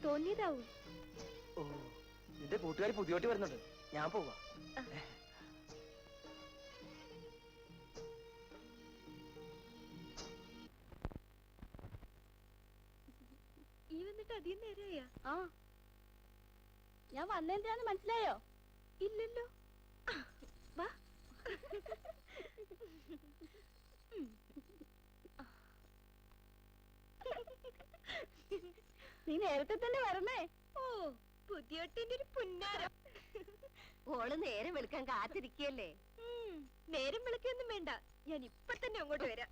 തോന്നിയതാവും. ഓ, നിന്റെ കൂട്ടുകാരി പുതിയോട്ടി വരുന്നുണ്ട്. ഞാൻ പോവാ. ഈ വന്നിട്ട് അധികം നേരമായാ? ആ, ഞാൻ വന്നെന്തിനാന്ന് മനസ്സിലായോ? ഇല്ലല്ലോ. വാ. നീ നേരത്തെ തന്നെ വരണേ. ഓ, പുതിയോട്ടിന്റെ ഒരു പുന്നാരം. ഓള് നേരെ വെളുക്കാൻ കാത്തിരിക്കല്ലേ? നേരം വിളിക്കൊന്നും വേണ്ട, ഞാൻ ഇപ്പൊ തന്നെ അങ്ങോട്ട് വരാം.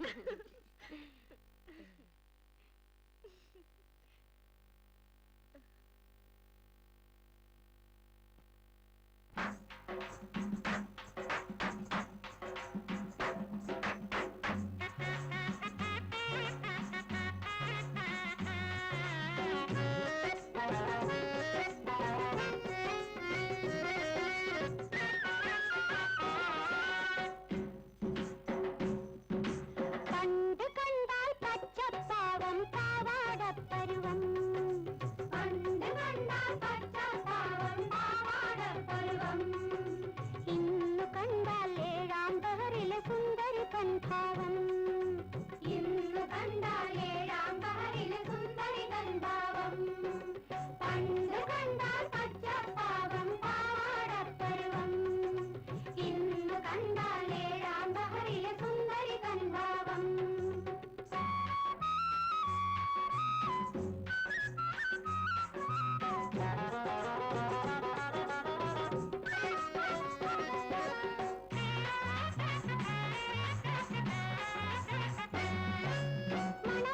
മണ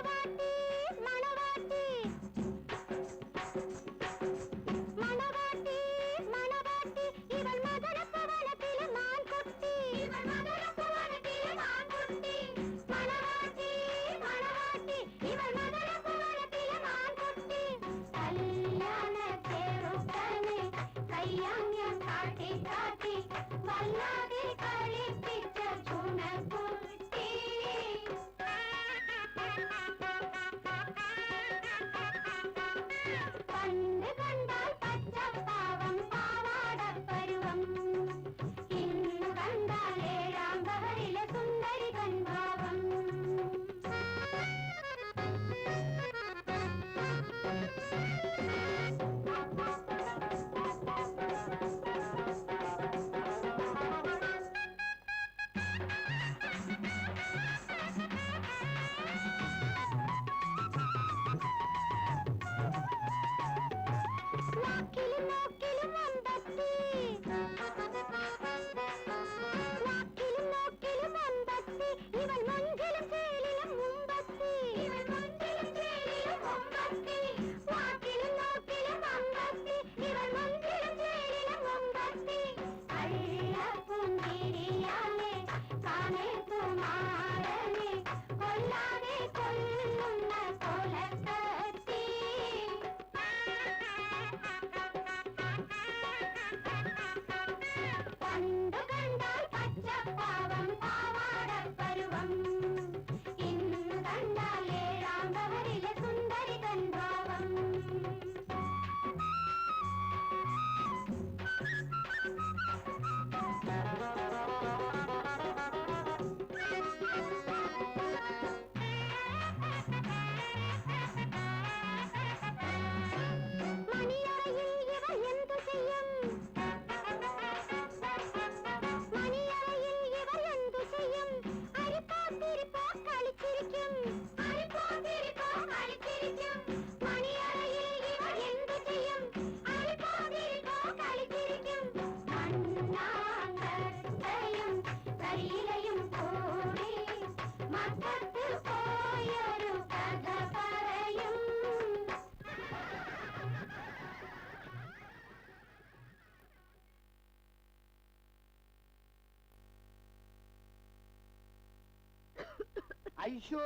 ഐശോ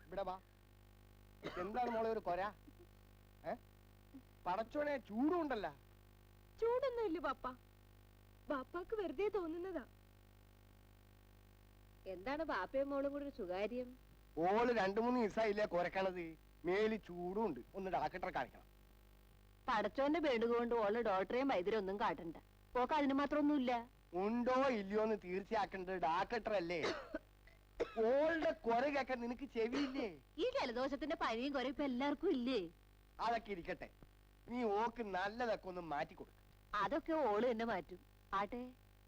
ഇവിടെ വാ. എന്താണ് മോളെ ഒരു കൊര? പടച്ചോനെ ചൂടുണ്ടല്ല. ചൂടൊന്നും ഇല്ല ബാപ്പ, ബാപ്പാക്ക് വെറുതെ തോന്നുന്നതാ. എന്താണ് ബാപ്പയും മോളും കൂടെ ഒരു സുകാര്യം? ഓള് 2-3 ദിവസമായില്ലേ കൊരക്കണത്. മേലി ചൂടും ഉണ്ട്. ഒന്ന് ഡാക്ടറെ കാണിക്കണം. പടച്ചോന്റെ പേടുകൊണ്ട് ഓള് ഡോക്ടറെയും വൈദ്യരും ഒന്നും കാട്ടണ്ട. ഓക്ക് അതിന് മാത്രമൊന്നുമില്ല. ഉണ്ടോ ഇല്ലയോന്ന് തീർച്ചയാക്കേണ്ടത് ഡാക്ടറല്ലേ. ഓളുടെ കൊര കേക്കാൻ നിനക്ക് ചെവിയില്ലേ? ഈ ജലദോഷത്തിന്റെ പനിയും കൊറേ ഇപ്പൊ എല്ലാവർക്കും ഇല്ലേ? അതൊക്കെ ഇരിക്കട്ടെ, നീ ഓക്ക് നല്ലതൊക്കെ ഒന്ന് മാറ്റി കൊടുക്ക. അതൊക്കെ ഓള് തന്നെ മാറ്റും. ആട്ടെ,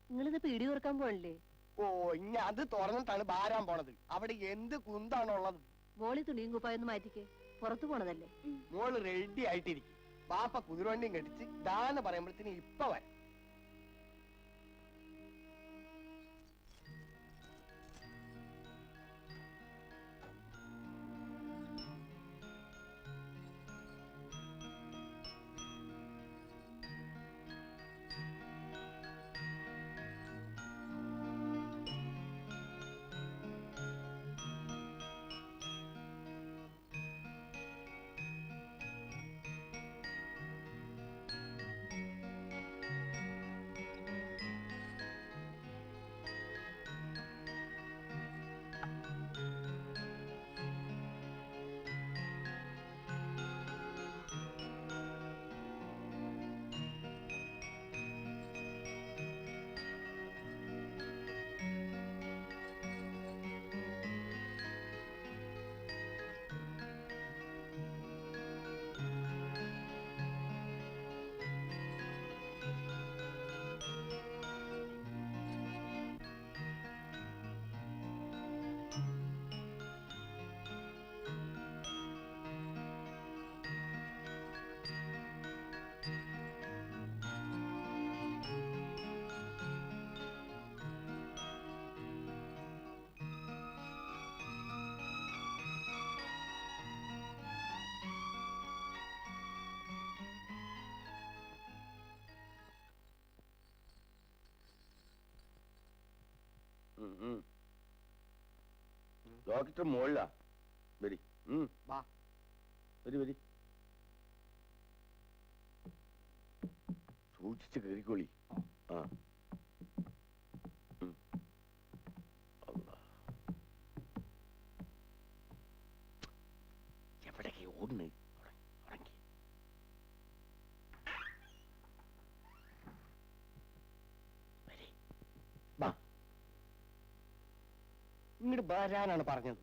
നിങ്ങളിത് പീടി കൊടുക്കാൻ പോണില്ലേ? ഓ, ഇനി അത് തുറന്നിട്ടാണ് ഭാരാൻ പോണത്. അവിടെ എന്ത് കുന്താണുള്ളത്? മോളി തുണിയും കുപ്പായൊന്ന് മാറ്റിക്കേ, പുറത്തു പോണതല്ലേ. മോള് റെഡി ആയിട്ടിരിക്കും. പാപ്പ കുതിരവണ്ടിയും കടിച്ച് ദാന്ന് പറയുമ്പോഴത്തേന് ഇപ്പൊ വരാം. ഡോക്ടർ മോളിലാ. വരി വരി വരി, സൂക്ഷിച്ച് കയറിക്കോളി. ആ, എവിടേക്ക് ഓടുന്നു? ഇങ്ങോട്ട് വരാനാണ് പറഞ്ഞത്.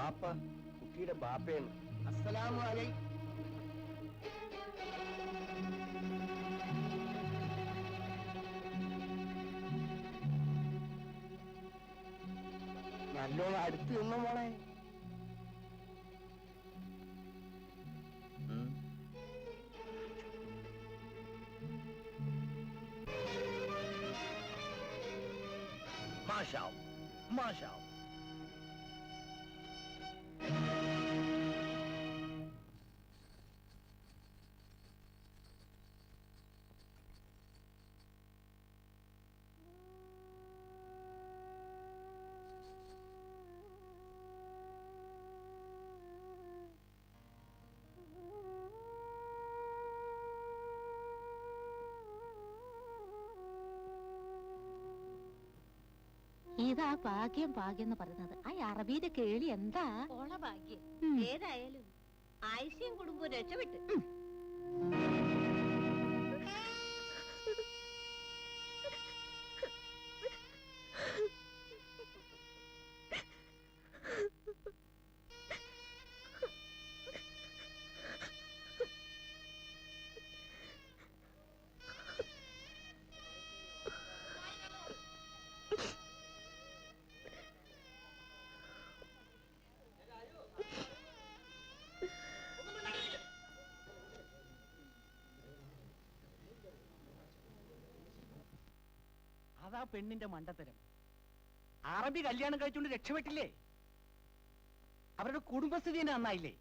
ബാപ്പ കുട്ടിയുടെ ബാപ്പയാണ്. അസ്സലാമു അലൈ. നല്ലോണം അടുത്ത് നിന്ന മോളെ. മാഷാവ് മാഷാവ്. ഇതാ ഭാഗ്യം ഭാഗ്യം എന്ന് പറയുന്നത്. ആ അറബിയുടെ കേളി എന്താ ഓള ഭാഗ്യം. ഏതായാലും ആയിഷയും കുടുംബവും രക്ഷപ്പെട്ട്. അതാ പെണ്ണിന്റെ മണ്ടത്തരം. അറബി കല്യാണം കഴിച്ചുകൊണ്ട് രക്ഷപ്പെട്ടില്ലേ? അവരുടെ കുടുംബസ്ഥിതി തന്നെ നന്നായില്ലേ?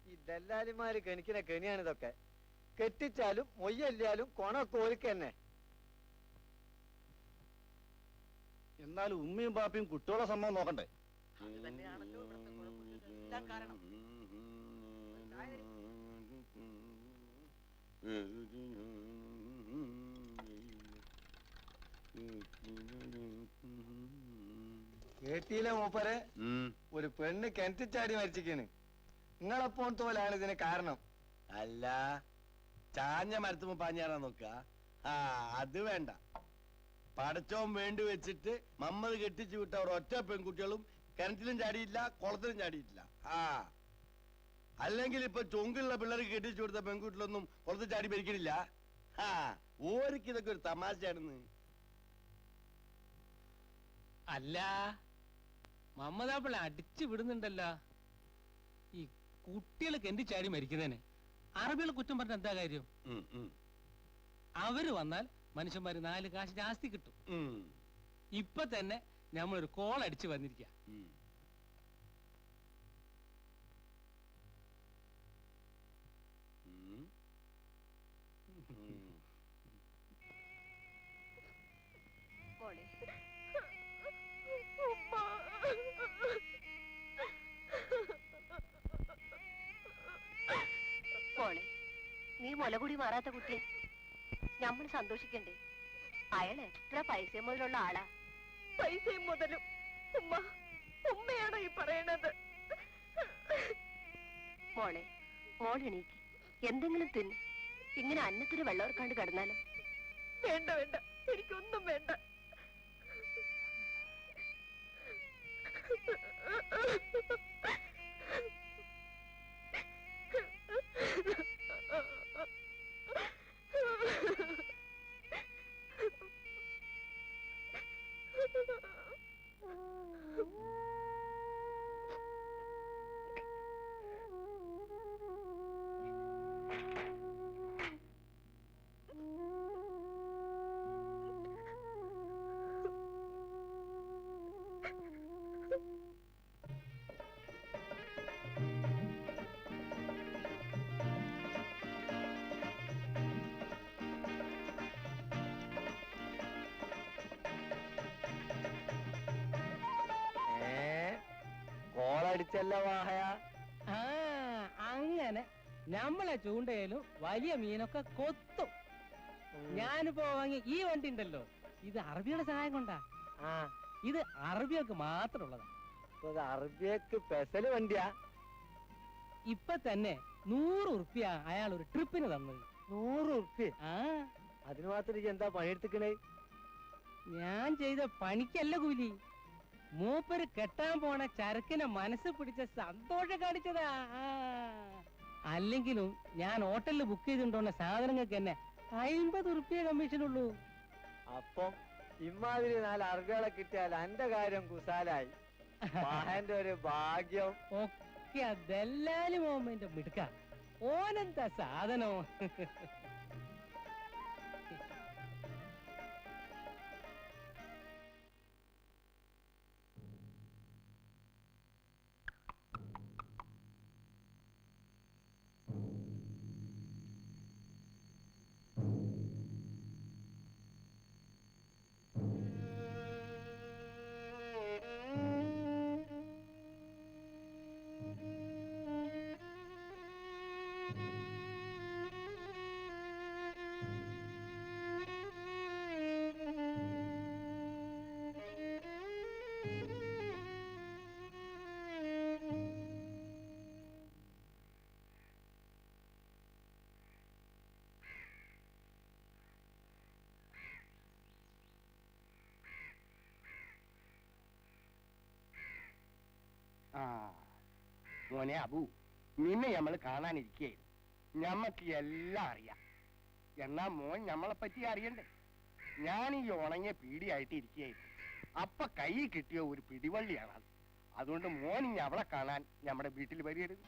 ഈ ദല്ലാലിമാര് കെണിക്കുന്ന കെണിയാണ് ഇതൊക്കെ. കെട്ടിച്ചാലും മൊയ്യല്ലാലും കൊണക്കോലിക്ക് തന്നെ. എന്നാലും ഉമ്മയും ബാപ്പയും കുട്ടികളുടെ സമ്മതം നോക്കണ്ടേ? കേട്ടിയിലെ മൂപ്പരെ ഒരു പെണ്ണ് കിണറ്റിച്ചാടി മരിച്ചിരിക്കാണ്. നിങ്ങളെപ്പോൾ തോലാണ് ഇതിന് കാരണം. അല്ല, ചാഞ്ഞ മരത്തുമ്പോ പാഞ്ഞാറാൻ നോക്ക. ആ അത് വേണ്ട. പടച്ചോൻ വേണ്ടി വെച്ചിട്ട് മമ്മത് കെട്ടിച്ചു വിട്ട അവർ ഒറ്റ പെൺകുട്ടികളും കിണറ്റിലും ചാടിയില്ല, കുളത്തിലും ചാടിയിട്ടില്ല. ആ അല്ലെങ്കിൽ ഇപ്പൊ ചൊങ്കുള്ള പിള്ളേർക്ക് കെട്ടിച്ചു കൊടുത്ത പെൺകുട്ടികളൊന്നും കുളത്തിൽ ചാടി മരിക്കണില്ല. ആ ഓർക്ക് ഇതൊക്കെ ഒരു തമാശയാണെന്ന്. അല്ല, മമ്മദാപ്പിള അടിച്ചു വിടുന്നുണ്ടല്ലോ ഈ കുട്ടികൾ കെന്തി ചാടി മരിക്കുന്നതിന്. അറബികൾ കുറ്റം പറഞ്ഞ എന്താ കാര്യം? അവര് വന്നാൽ മനുഷ്യന്മാര് 4 കാശ് ജാസ്തി കിട്ടും. ഇപ്പൊ തന്നെ നമ്മളൊരു കോൾ അടിച്ചു വന്നിരിക്ക. മോളെ, നീ മുലകുടി മാറാത്ത കുട്ടിയെ നമ്മൾ സന്തോഷിക്കണ്ടേ? അയാൾ എത്ര പൈസ മുതലുള്ള ആളാ. പൈസയും മുതലും ഉമ്മ ഉമ്മയാണോ ഈ പറയണത്? മോളെ, മോളെണീക്ക്, എന്തെങ്കിലും തിന്ന്. ഇങ്ങനെ അന്നത്തിന് വെള്ളം ഇറക്കാണ്ട് കിടന്നാലോ? വേണ്ട വേണ്ട, എനിക്കൊന്നും വേണ്ട. കോളടിച്ചല്ല വാഹയ. അങ്ങനെ നമ്മളെ ചൂണ്ടയിലും വലിയ മീനൊക്കെ കൊത്തും. ഞാനിപ്പോ വാങ്ങിയ ഈ വണ്ടി ഉണ്ടല്ലോ, ഇത് അറബിയുടെ സഹായം കൊണ്ടാ. ഇത് അറബികൾക്ക് മാത്രമുള്ളതാ. അറബിയക്ക് പെസല് വണ്ടിയാ. ഇപ്പൊ തന്നെ 100 ഉറുപ്പ്യ അയാൾ ഒരു ട്രിപ്പിന് തന്നത്. 100 ഉറുപ്പ്യ? അതിന് മാത്രം എന്താ പണിയെടുത്തിക്കണേ? ഞാൻ ചെയ്ത പണിക്കല്ല കൂലി. മൂപ്പര് കെട്ടാൻ പോണ ചരക്കിനെ മനസ്സ് പിടിച്ച സന്തോഷം കാണിച്ചതാ. അല്ലെങ്കിലും ഞാൻ ഹോട്ടലിൽ ബുക്ക് ചെയ്തിട്ടുള്ള സാധനങ്ങൾക്ക് തന്നെ 50 ഉറുപ്പിക കമ്മീഷനുള്ളൂ. അപ്പം ഇമ്മാതിരി 4 അർബികളെ കിട്ടിയാൽ എന്റെ കാര്യം കുസാലായി. മഹന്റെ ഒരു ഭാഗ്യം. ഒക്കെ ദല്ലാലി മോഹമ്മന്റെ മിടുക്ക. ഓനെന്താ സാധനം. ആ മോനെ അബു, നിന്നെ നമ്മൾ കാണാനിരിക്കുകയായിരുന്നു. ഞമ്മക്ക് എല്ലാം അറിയാം. എന്നാ മോൻ ഞമ്മളെ പറ്റി അറിയണ്ടേ? ഞാൻ ഈ ഉണങ്ങിയ പീടിയായിട്ട് ഇരിക്കുകയായിരുന്നു. അപ്പൊ കൈ കിട്ടിയ ഒരു പിടിവള്ളിയാണ് അത്. അതുകൊണ്ട് മോൻ ഇനി അവളെ കാണാൻ നമ്മുടെ വീട്ടിൽ വരികരുത്.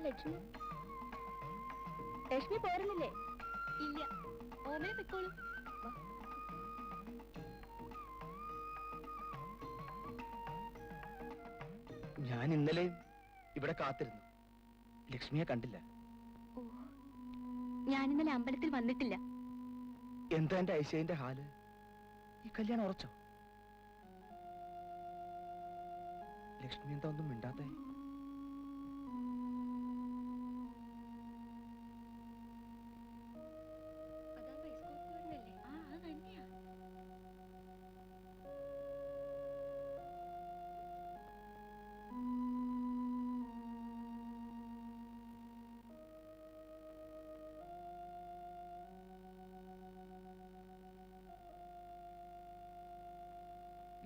ലക്ഷ്മി, ലക്ഷ്മി പോരുന്നില്ലേ? ഇല്ല, ഓമേ പൊയ്ക്കോളൂ. ഞാൻ ഇന്നലെ ഇവിടെ കാത്തിരുന്നു, ലക്ഷ്മിയെ കണ്ടില്ല. ഓ, ഞാൻ ഇന്നലെ അമ്പലത്തിൽ വന്നിട്ടില്ല. എന്താ എന്റെ ഐശ്വര്യന്റെ ഹാല്? ഈ കല്യാണം ഉറച്ചോ? ലക്ഷ്മി എന്താ ഒന്നും മിണ്ടാത്തേ?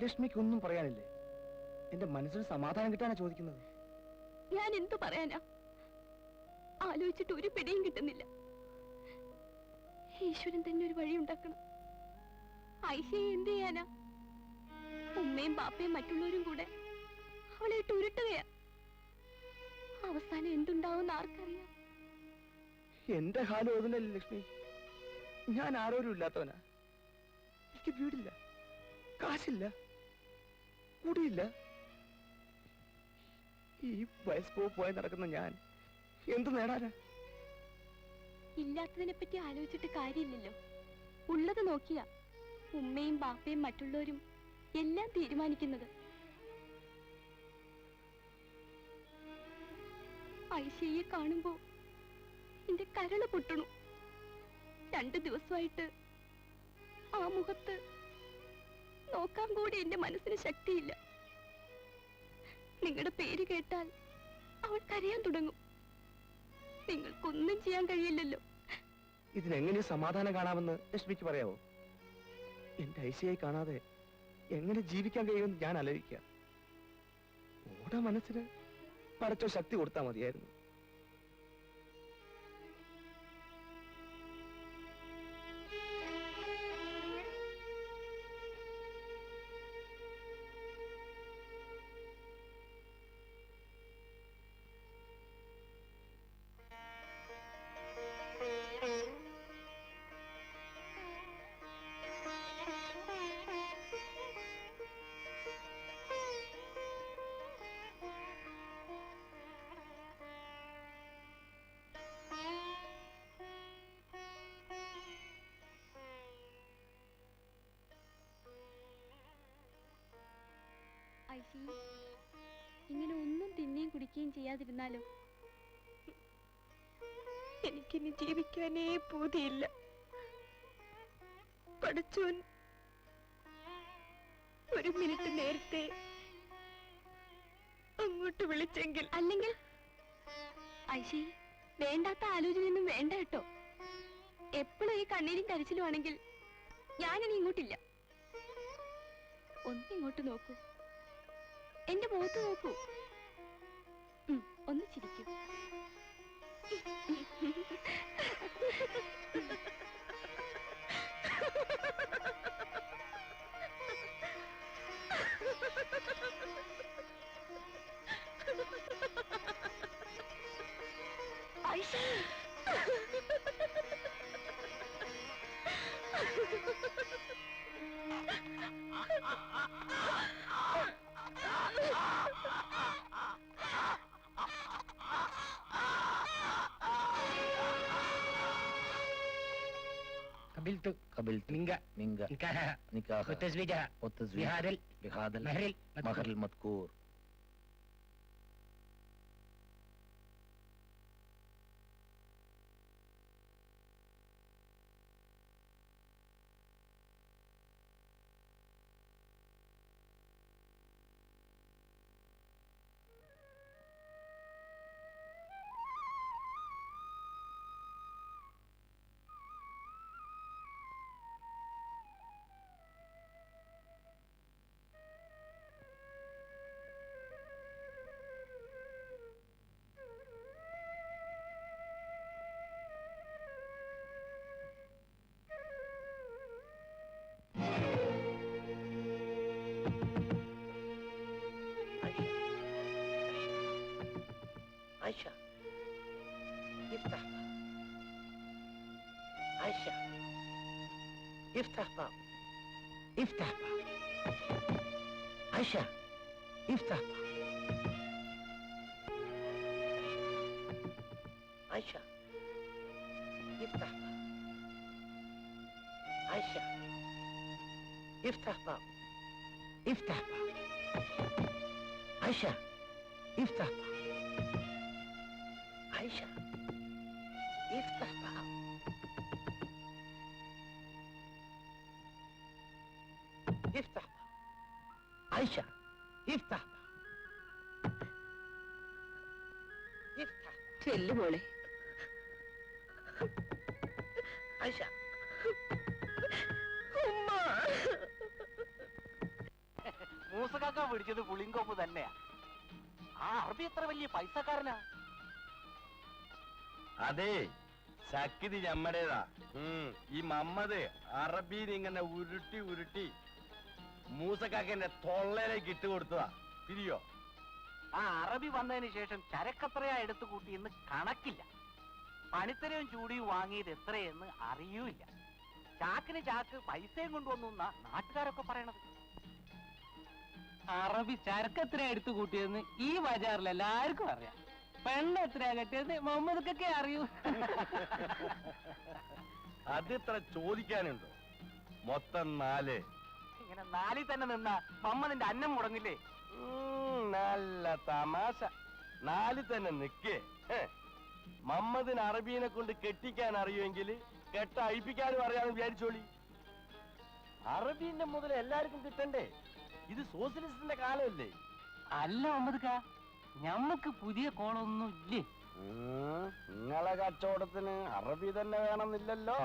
ലക്ഷ്മിക്ക് ഒന്നും പറയാനില്ലേ? എന്റെ മനസ്സിന് സമാധാനം കിട്ടാനാ ചോദിക്കുന്നത്. ഞാൻ എന്തു പറയാനാ? ആലോചിച്ചിട്ട് ഒരു പിടിയും കിട്ടുന്നില്ല. ഈശ്വരൻ തന്നെ ഒരു വഴി ഉണ്ടാക്കണം. ഐഷയെ എന്ത് ചെയ്യാനാ? ഉമ്മയും ബാപ്പയും മറ്റുള്ളവരും കൂടെ അവളെ ഇട്ട് ഉരുട്ടുകയാ. അവസാനം എന്തുണ്ടാവും ആർക്കറിയാം? എന്റെ ഹാലം ഒതുങ്ങല്ലേ ലക്ഷ്മി? ഞാൻ ആരോരും ഇല്ലാത്തവനാ. എനിക്ക് വീടില്ല, കാശില്ല, കൂടിയില്ല. ഈ വയസ്കോ പോയി നടക്കുന്ന ഞാൻ എന്ത് നേടാനാ? ഇല്ലാത്തതിനെ പറ്റി ആലോചിച്ചിട്ട് കാര്യമില്ലല്ലോ. ഉള്ളത് നോക്കിയാ ഉമ്മയും ബാപ്പയും മറ്റുള്ളവരും എല്ലാം തീരുമാനിക്കുന്നത്. ഐഷയെ കാണുമ്പോ എന്റെ കരള് പൊട്ടണു. 2 ദിവസമായിട്ട് ആ മുഖത്ത് നോക്കാൻ കൂടി എന്റെ മനസ്സിന് ശക്തിയില്ല. നിങ്ങളുടെ പേര് കേട്ടാൽ അവൾ കരയാൻ തുടങ്ങും. നിങ്ങൾക്കൊന്നും ചെയ്യാൻ കഴിയില്ലല്ലോ. ഇതിനെങ്ങനെ സമാധാനം കാണാമെന്ന് ലക്ഷ്മിക്ക് പറയാവോ? എന്റെ ഐശ്വര്യെ കാണാതെ എങ്ങനെ ജീവിക്കാൻ കഴിയുമെന്ന് ഞാൻ ആലോചിക്കാം. ഓടെ മനസ്സിന് പടച്ചോ ശക്തി കൊടുത്താൽ മതിയായിരുന്നു. ഐഷി, ഇങ്ങനെ ഒന്നും തിന്നുകയും കുടിക്കുകയും ചെയ്യാതിരുന്നാലോ? എനിക്കിനി ജീവിക്കാനേ പൂതിയില്ല. പഠിച്ചോൻ ഒരു മിനിറ്റ് നേരത്തെ അങ്ങോട്ട് വിളിച്ചെങ്കിൽ. അല്ലെങ്കിൽ ഐഷി, വേണ്ടാത്ത ആലോചനയൊന്നും വേണ്ട കേട്ടോ. എപ്പോഴും ഈ കണ്ണീരും കരച്ചിലുമാണെങ്കിൽ ഞാനിനി ഇങ്ങോട്ടില്ല. ഒന്നിങ്ങോട്ട് നോക്കൂ, എന്റെ മുഖത്ത് നോക്കൂ, ഒന്ന് ചിരിക്കൂ. ഐഷി, قبلت منجا نكاح والتزويج بهذا المهر المذكور. عائشة افتح باب. عائشة افتح باب. افتح باب. عائشة افتح باب. عائشة افتح باب. عائشة افتح باب. افتح باب. عائشة افتح باب. عائشة افتح باب. افتح باب. عائشة افتح باب. افتح. ചെല്ലു മോളെ. عائشة. മൂസക്കാക്ക പിടിച്ചത് പുളിങ്കോപ്പ് തന്നെയാ. ആ അറബി എത്ര വലിയ പൈസക്കാരനാ. അതെ, ശക്തി ഞമ്മടേതാ. ഈ മമ്മദ് അറബിയിൽ ഇങ്ങനെ ഉരുട്ടി ഉരുട്ടി മൂസക്കാക്കന്റെ തൊള്ളയിലേക്ക് ഇട്ട് കൊടുത്തതാ. തിരിയോ? ആ അറബി വന്നതിന് ശേഷം ചരക്കത്രയാ എടുത്തു കൂട്ടിയെന്ന് കണക്കില്ല. പണിത്തരവും ചൂടിയും വാങ്ങിയത് എത്രയെന്ന് അറിയൂല്ല. ചാക്കിന് ചാക്ക് പൈസയും കൊണ്ടുവന്നു എന്നാ നാട്ടുകാരൊക്കെ പറയണത്. അറബി ചരക്കത്ര എടുത്തു കൂട്ടിയെന്ന് ഈ ബജാറിൽ എല്ലാവർക്കും അറിയാം. പെണ്ണ് എത്രയാ കെട്ടിയത് മുഹമ്മദ്ക്കൊക്കെ അറിയൂ. അത് ഇത്ര ചോദിക്കാനുണ്ടോ? മൊത്തം 4. ഇങ്ങനെ 4 തന്നെ നിന്നാ മമ്മദിന്റെ അന്നം മുടങ്ങില്ലേ? നല്ല തമാശ. 4 തന്നെ നിക്കേ. മമ്മദിന് അറബീനെ കൊണ്ട് കെട്ടിക്കാൻ അറിയുമെങ്കിൽ കെട്ട അഴിപ്പിക്കാനും അറിയാമെന്ന് വിചാരിച്ചോളി. അറബീന്റെ മുതൽ എല്ലാവർക്കും കിട്ടണ്ടേ? ഇത് സോഷ്യലിസ്റ്റിന്റെ കാലമല്ലേ? അല്ല മുഹമ്മദ്ക്ക, ഞമ്മക്ക് പുതിയ കോളൊന്നും ഇല്ലേ? നിങ്ങളെ കച്ചവടത്തിന് അറബി തന്നെ വേണമെന്നില്ലല്ലോ.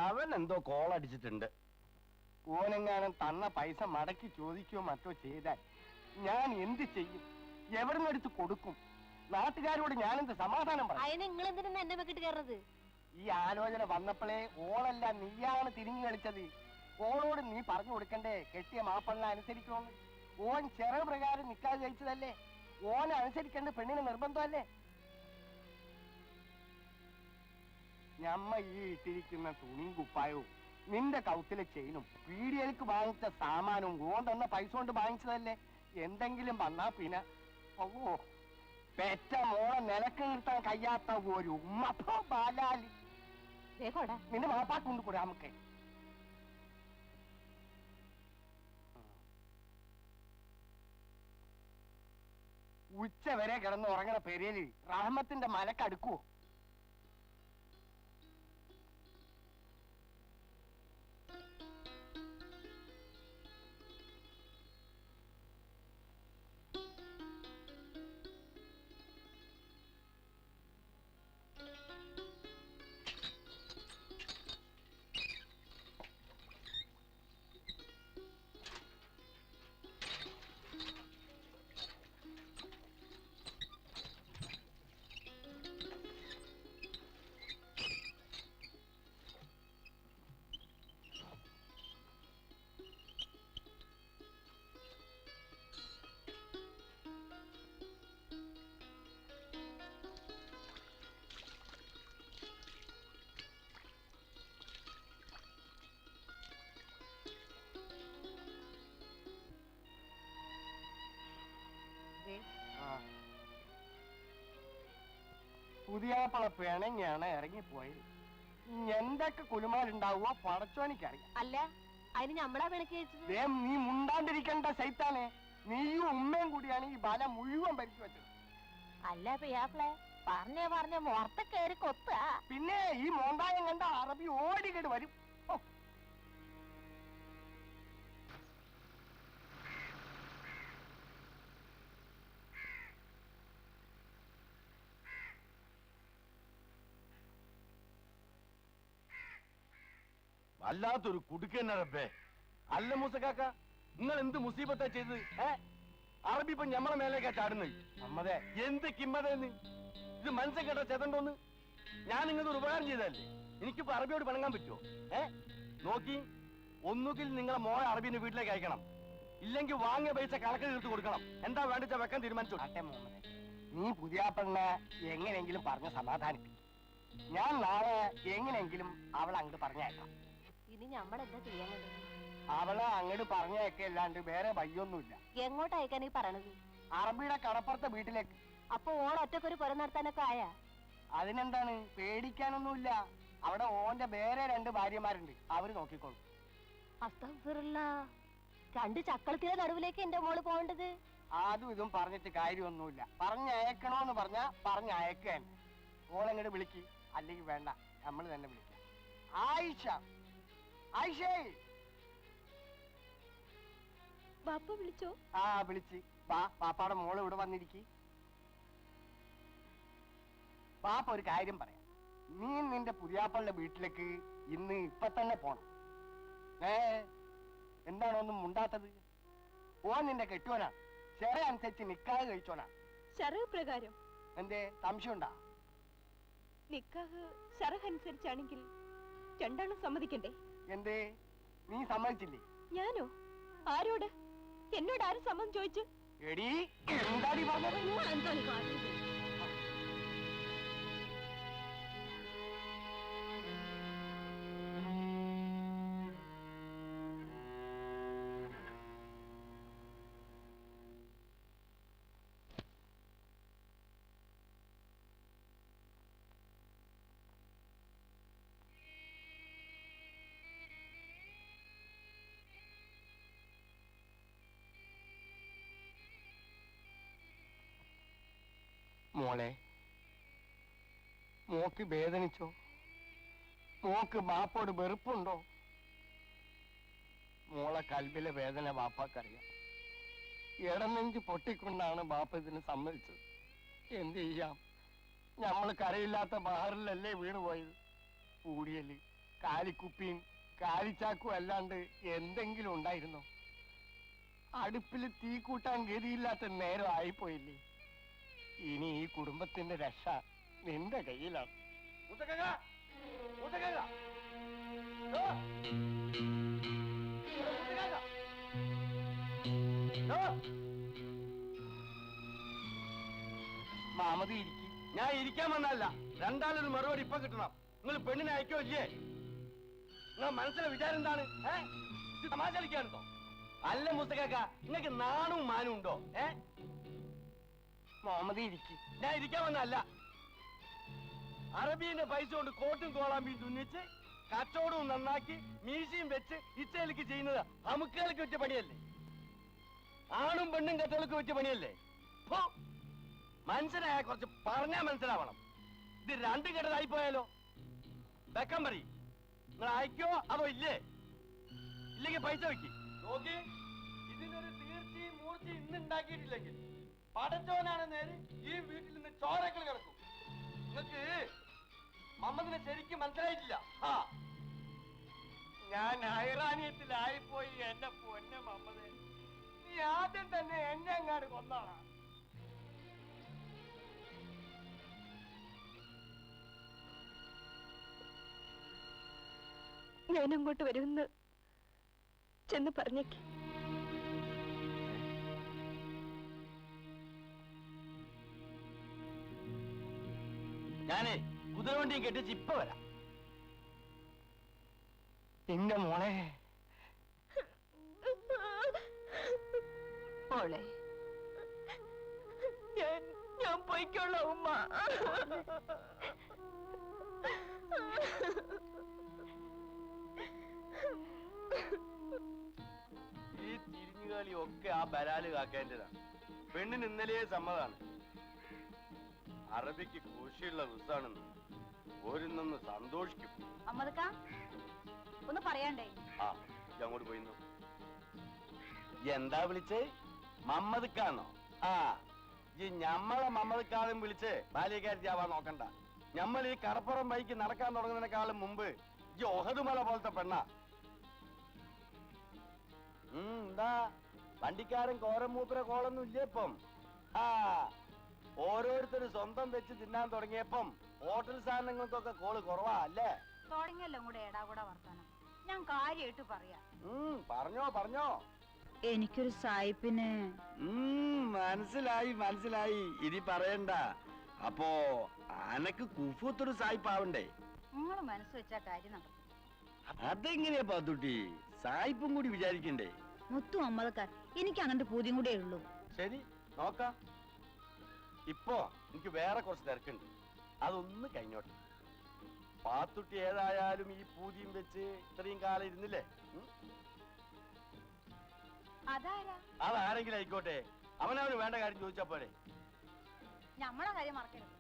അവൻ എന്തോ കോൾ അടിച്ചിട്ടുണ്ട്. ഓനെങ്ങാനും തന്ന പൈസ മടക്കി ചോദിക്കുകയോ മറ്റോ ചെയ്താൽ ഞാൻ എന്ത് ചെയ്യും? എവിടെ നിന്ന് എടുത്ത് കൊടുക്കും? നാട്ടുകാരോട് ഞാനെന്ത് സമാധാനം പറയും? അതിന് നിങ്ങൾ എന്തിനാ എന്നെ വെക്കിട്ട് കയറുന്നത്? ഈ ആലോചന വന്നപ്പോഴേ ഓളല്ല നീയാണ് തിരിഞ്ഞു കളിച്ചത്. ഓളോട് നീ പറഞ്ഞു കൊടുക്കണ്ടേ കെട്ടിയ മാപ്പണ്ണ അനുസരിക്കണമെന്ന്? ഓൻ ചെറു പ്രകാരം നിക്കാതെ കഴിച്ചതല്ലേ? ഓനെ അനുസരിക്കേണ്ട പെണ്ണിന് നിർബന്ധമല്ലേ? ഞമ്മ ഈ ഇട്ടിരിക്കുന്ന തുണിയും കുപ്പായവും നിന്റെ കൗത്തിലെ ചെയിനും പീഡിയൽക്ക് വാങ്ങിച്ച സാമാനവും ഓൻ തന്ന പൈസ കൊണ്ട് വാങ്ങിച്ചതല്ലേ? എന്തെങ്കിലും വന്നാ പിന്നെ ഓ പെറ്റ മോളെ നിലക്ക് നിർത്താൻ കഴിയാത്ത ഒരു ഉമ്മപ്പോ ബാലാലി. നിന്റെ മാപ്പാക്കൊണ്ട് കൂടെ നമുക്ക് ഉച്ച വരെ കിടന്ന് ഉറങ്ങണ പെരേല് റഹ്മത്തിന്റെ മലക്കടുക്കുവോ? പുതിയാപ്പള പിണങ്ങിയാണ് ഇറങ്ങിപ്പോയത്. എന്തൊക്കെ കുലുമാലുണ്ടാവുമോ പടച്ചോനിക്കറിയാം. അല്ല അതിന് ഞമ്മളാ പിണക്കി വെച്ചത്. നീ മുണ്ടാണ്ടിരിക്കണ്ട സൈത്താനെ. നീയും ഉമ്മയും കൂടിയാണ് ഈ ബല മുഴുവൻ ഭരിച്ചു വെച്ചത്. അല്ല പിയാപ്പിളെ പറഞ്ഞ മുറത്ത കയറി കൊത്ത. പിന്നെ ഈ മോന്തായം കണ്ട അറബി ഓടിക്കേട്ട് വരും. വല്ലാത്തൊരു കുടുക്കന്നെ റബ്ബേ. അല്ല മൂസക്കാക്ക, നിങ്ങൾ എന്ത് മുസീബത്താ ചെയ്തത്? അറബി ഇപ്പൊ ഞമ്മളെ മേലേക്കാ ചാടുന്നത്. നമ്മതെ എന്ത് കിമ്മതെന്ന് ഇത് മനസ്സിൽ കേട്ട ചെതണ്ടോന്ന്? ഞാൻ നിങ്ങൾക്ക് ഒരു ഉപകാരം ചെയ്തതല്ലേ? എനിക്കിപ്പോ അറബിയോട് പിണങ്ങാൻ പറ്റുമോ? നോക്കി, ഒന്നുകിൽ നിങ്ങളെ മോളെ അറബിന്റെ വീട്ടിലേക്ക് അയക്കണം, ഇല്ലെങ്കിൽ വാങ്ങിയ പൈസ കണക്ക് തീർത്ത് കൊടുക്കണം. എന്താ വേണ്ടിച്ച വെക്കാൻ തീരുമാനിച്ചു. നീ പുതിയാപ്പണ്ണ എങ്ങനെയെങ്കിലും പറഞ്ഞ് സമാധാനിപ്പിക്കും. ഞാൻ നാളെ എങ്ങനെയെങ്കിലും അവളെ അങ്ങോട്ട് പറഞ്ഞേക്കാം. ഇനി ഞമ്മളെന്താ ചെയ്യാൻ? അവളെ അങ്ങോട്ട് പറഞ്ഞേക്കല്ലാണ്ട് വേറെ വയ്യൊന്നുമില്ല. എങ്ങോട്ട് അയക്കാൻ ഈ പറയണത്? അറബിയുടെ കടപ്പുറത്തെ വീട്ടിലേക്ക്. അപ്പൊ ഓൺ ഒറ്റക്കൊരു പുര നടത്താനൊക്കെ ആയാ? അതിനെന്താണ്, പേടിക്കാനൊന്നുമില്ല. അവിടെ ഓന്റെ വേറെ 2 ഭാര്യമാരുണ്ട്, അവര് നോക്കിക്കോളും. അസ്തഗ്ഫിറുല്ലാ, 2 ചക്കളത്തിന്റെ നടുവിലേക്ക് എന്റെ മോള് പോകേണ്ടത്? അതും ഇതും പറഞ്ഞിട്ട് കാര്യമൊന്നുമില്ല. പറഞ്ഞയക്കണോന്ന് പറഞ്ഞാ പറഞ്ഞയക്കാൻ. ഓളെങ്ങോട്ട് വിളിക്ക്, അല്ലെങ്കിൽ വേണ്ട, നമ്മൾ തന്നെ വിളിക്കാം. ആയിഷ, ആയിഷേ. ബാപ്പ വിളിച്ചോ? ആ വിളിച്ച്. പാപ്പാടെ മോള് ഇവിടെ വന്നിരിക്കി. പാപ്പ ഒരു കാര്യം പറയാം. നീ നിന്റെ പുതിയാപ്പളുടെ വീട്ടിലേക്ക് ഇന്ന് ഇപ്പൊ തന്നെ പോണം. എന്താണോ ഒന്നും മുണ്ടാത്തത്? ഓൻ നിന്റെ കെട്ടുവനാ, ശര അനുസരിച്ച് നിക്കാഹ് കഴിച്ചോനാ. ശരഹ് പ്രകാരം? എന്തേ സംശയമുണ്ടാ? നിക്കാഹ് ശരഹ് അനുസരിച്ചാണെങ്കിൽ രണ്ടാളും സമ്മതിക്കണ്ടേ? എന്തേ നീ സമ്മതിച്ചില്ലേ? ഞാനോ? ആരോട്? എന്നോട് ആരും സമ്മതം ചോദിച്ചു? എടീ, എന്താടി പറഞ്ഞത്? മോളെ, മോക്ക് വേദനിച്ചോ? മോക്ക് ബാപ്പോട് വെറുപ്പുണ്ടോ? മോളെ കൽബിലെ വേദന ബാപ്പാക്കറിയാം. ഇടനെഞ്ച് പൊട്ടിക്കൊണ്ടാണ് ബാപ്പ ഇതിന് സമ്മതിച്ചത്. എന്ത് ചെയ്യാം, ഞമ്മള് കരയില്ലാത്ത ബഹറിലല്ലേ വീണുപോയത്. പൂടിയല്, കാലിക്കുപ്പിയും കാലിച്ചാക്കും അല്ലാണ്ട് എന്തെങ്കിലും ഉണ്ടായിരുന്നോ? അടുപ്പിൽ തീ കൂട്ടാൻ ഗതിയില്ലാത്ത നേരം ആയിപ്പോയില്ലേ. ഇനി ഈ കുടുംബത്തിന്റെ രക്ഷ നിന്റെ കയ്യിലാണ്. മാമതി ഇരിക്കും. ഞാൻ ഇരിക്കാൻ വന്നല്ല, രണ്ടാളൊരു മറുപടി ഇപ്പൊ കിട്ടണം. നിങ്ങൾ പെണ്ണിനെ അയക്കോ ഇല്ലേ? നിങ്ങൾ മനസ്സിലെ വിചാരം എന്താണ്? തമാശ കളിക്കാനുണ്ടോ? അല്ല മുസ്തകാക്ക, നിങ്ങൾക്ക് നാണവും മാനും ഉണ്ടോ? മുഹമ്മദ് ഇരിക്കും. ഞാൻ ഇരിക്കാൻ വന്നല്ല. അറബീന്റെ പൈസ കൊണ്ട് കോട്ടും കോളാമ്പിയും തുന്നിച്ച് കച്ചവടവും നന്നാക്കി മീശയും വെച്ച് ഇച്ചയിലേക്ക് ചെയ്യുന്നത് അമുക്കുകൾക്ക് വെച്ച പണിയല്ലേ? ആണും പെണ്ണും കച്ചവടക്ക് വെച്ച പണിയല്ലേ? മനസ്സിലായ കുറച്ച് പറഞ്ഞാ മനസ്സിലാവണം. ഇത് രണ്ടും കെട്ടതായി പോയാലോ? വെക്കാൻ പറയും. നിങ്ങൾ അയക്കോ അതോ ഇല്ലേ? ഇല്ലെങ്കിൽ പൈസ വെക്കി നോക്കി. ഇതിനൊരു തീർച്ചയും മൂർച്ചയും ഇന്ന് ഉണ്ടാക്കിയിട്ടില്ലെങ്കിൽ പടച്ചോനാണ് നേരെ ഈ വീട്ടിൽ നിന്ന് ചോരക്കൾ കിടക്കും. നിങ്ങൾക്ക് മമ്മദിനെ ശരിക്കും മനസ്സിലായിട്ടില്ല. ആ ഞാൻ ഹൈറാനിയത്തിലായിപ്പോയി എന്റെ പൊന്ന മമ്മദേ. നീ ആദ്യം തന്നെ എന്നെ എങ്ങാട് കൊന്നാളാ. ഞാൻ അങ്ങോട്ട് വരുമെന്ന് ചെന്ന് പറഞ്ഞേക്ക്. ഞാനേ കുതിരവണ്ടിയും കെട്ടിച്ച് ഇപ്പൊ വരാം. എന്റെ മോളെ മോളെ ഞാൻ പോയിക്കോളാം ഉമ്മ. ഈ തിരിഞ്ഞുകളി ഒക്കെ ആ ബലാല് കാക്കേണ്ടതാണ്. പെണ്ണിന് ഇന്നലെ സമ്മതാണ്. അറബിക്ക് ഖുഷിയുള്ള ദിവസമാണെന്ന് ഓരോന്നൊന്ന് സന്തോഷിക്കും. അമ്മദക്ക ഒന്ന് പറയണ്ടേ? ആ അങ്ങോട്ട് പോയിന്നു. എന്താ വിളിച്ചേ? മമ്മദ്ക്കാന്നോ? ആ ഈ ഞമ്മളെ മമ്മദ്ക്കാളും വിളിച്ച് ബാല്യക്കാരിയാവാൻ നോക്കണ്ട. ഞമ്മൾ ഈ കടപ്പുറം ബൈക്ക് നടക്കാൻ തുടങ്ങുന്നതിനേക്കാളും മുമ്പ് ഈ ഒഹദുമല പോലത്തെ പെണ്ണ. എന്താ വണ്ടിക്കാരൻ കോരം മൂപ്പര കോളൊന്നും ഇല്ലേ ഇപ്പം? ആ ഓരോരുത്തരും സ്വന്തം വെച്ച് തിന്നാൻ തുടങ്ങിയപ്പം ഹോട്ടൽ സാധനങ്ങൾക്കൊക്കെ കോള് കുറവാ അല്ലേ? തുടങ്ങിയല്ലോ കൂടെ ഏടാ കൂടെ വർത്താനം. ഞാൻ കാര്യമായിട്ട് പറയാ. പറഞ്ഞോ പറഞ്ഞോ. എനിക്കൊരു സായിപ്പിന്. മനസ്സിലായി മനസ്സിലായി. ഇനി പറയണ്ട. അപ്പോ അനക്ക് കുഫൂത്തൊരു സായിപ്പാവണ്ടേ? നിങ്ങൾ മനസ്സ് വെച്ചാ കാര്യം നടക്കും. അതെങ്ങനെയാ പാത്തുട്ടി? സായിപ്പും കൂടി വിചാരിക്കണ്ടേ? മുത്തു അമ്മദക്കാർ എനിക്ക് അങ്ങനത്തെ പൂതിയും കൂടെ ഉള്ളൂ. ശരി നോക്കാം. ഇപ്പോ എനിക്ക് വേറെ കുറച്ച് തിരക്കുണ്ട്. അതൊന്ന് കഴിഞ്ഞോട്ടെ. പാത്തുട്ടി ഏതായാലും ഈ പൂതിയും വെച്ച് ഇത്രയും കാലം ഇരുന്നില്ലേ? അതാരെങ്കിലും ആയിക്കോട്ടെ. അവനവന് വേണ്ട കാര്യം ചോദിച്ചാ പോരെ. നമ്മളെ കാര്യം മറക്കരുത്.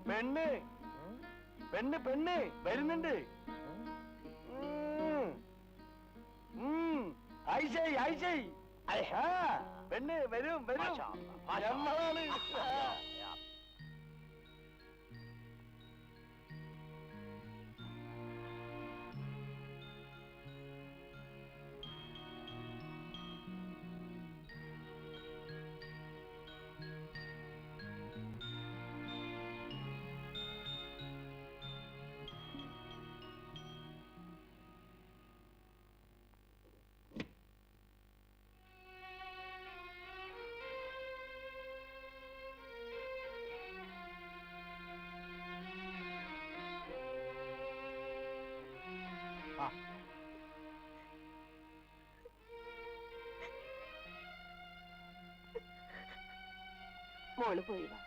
പെണ്ണ് പെണ്ണ് പെണ്ണ് വരുന്നുണ്ട്. ഐശൈ ഐശൈ പെണ്ണ് വരും വരും. നമ്മളാണ്. മോള് പോയി വാ.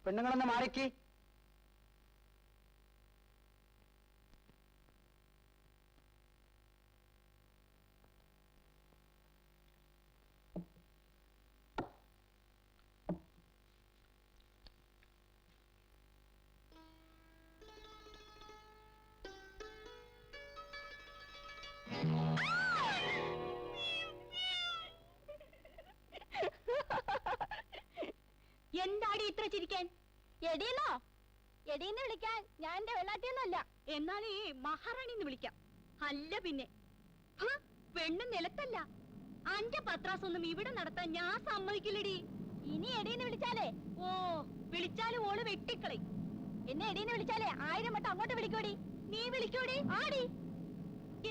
പെണ്ണുങ്ങളൊന്ന് മാറിക്ക്. എന്താടി ഇത്ര ചിരിക്കാൻ? എടീന്നോ? എടീന്ന് വിളിക്കാൻ ഞാൻ എന്റെ വെള്ളാട്ടിയൊന്നുമല്ല. എന്നാലേ മഹാറാണിന്ന് വിളിക്കാം. അല്ല പിന്നെ പെണ്ണ് നിലത്തല്ല. അന്റെ പത്രാസൊന്നും ഇവിടെ നടത്താൻ ഞാൻ സമ്മതിക്കില്ലടി. ഇനി എടീന്ന് വിളിച്ചാലേ വിളിച്ചാലും ഓള് വെട്ടിക്കളി. എന്നെ എടീന്ന് വിളിച്ചാലേ 1000 വട്ടം അങ്ങോട്ട് വിളിക്കോടി. നീ വിളിക്കോടി. ആടി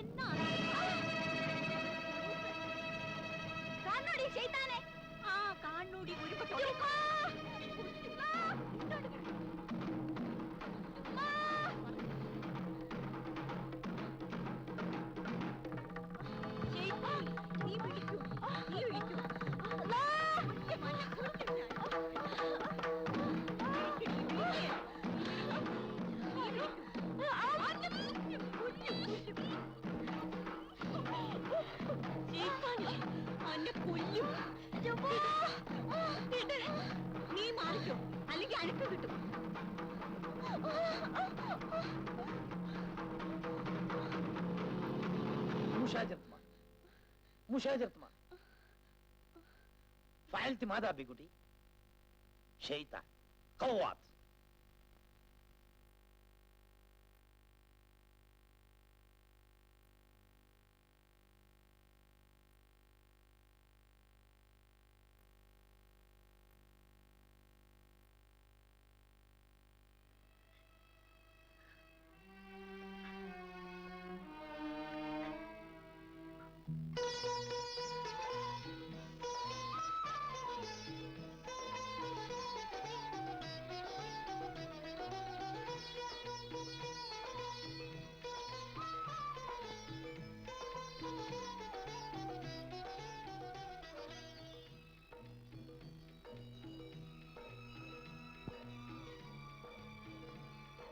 എന്നാ കാണോടി ചെയ്താനെ. കാണൂടി ഒരു നീ വിളിക്കൂ. നീ വിളിക്കൂ. നീ മാറിക്കോ, അല്ലെങ്കിൽ അഴുക്ക് കിട്ടും. مشاجرة فعلت ماذا بقولي؟ شيطان قوات.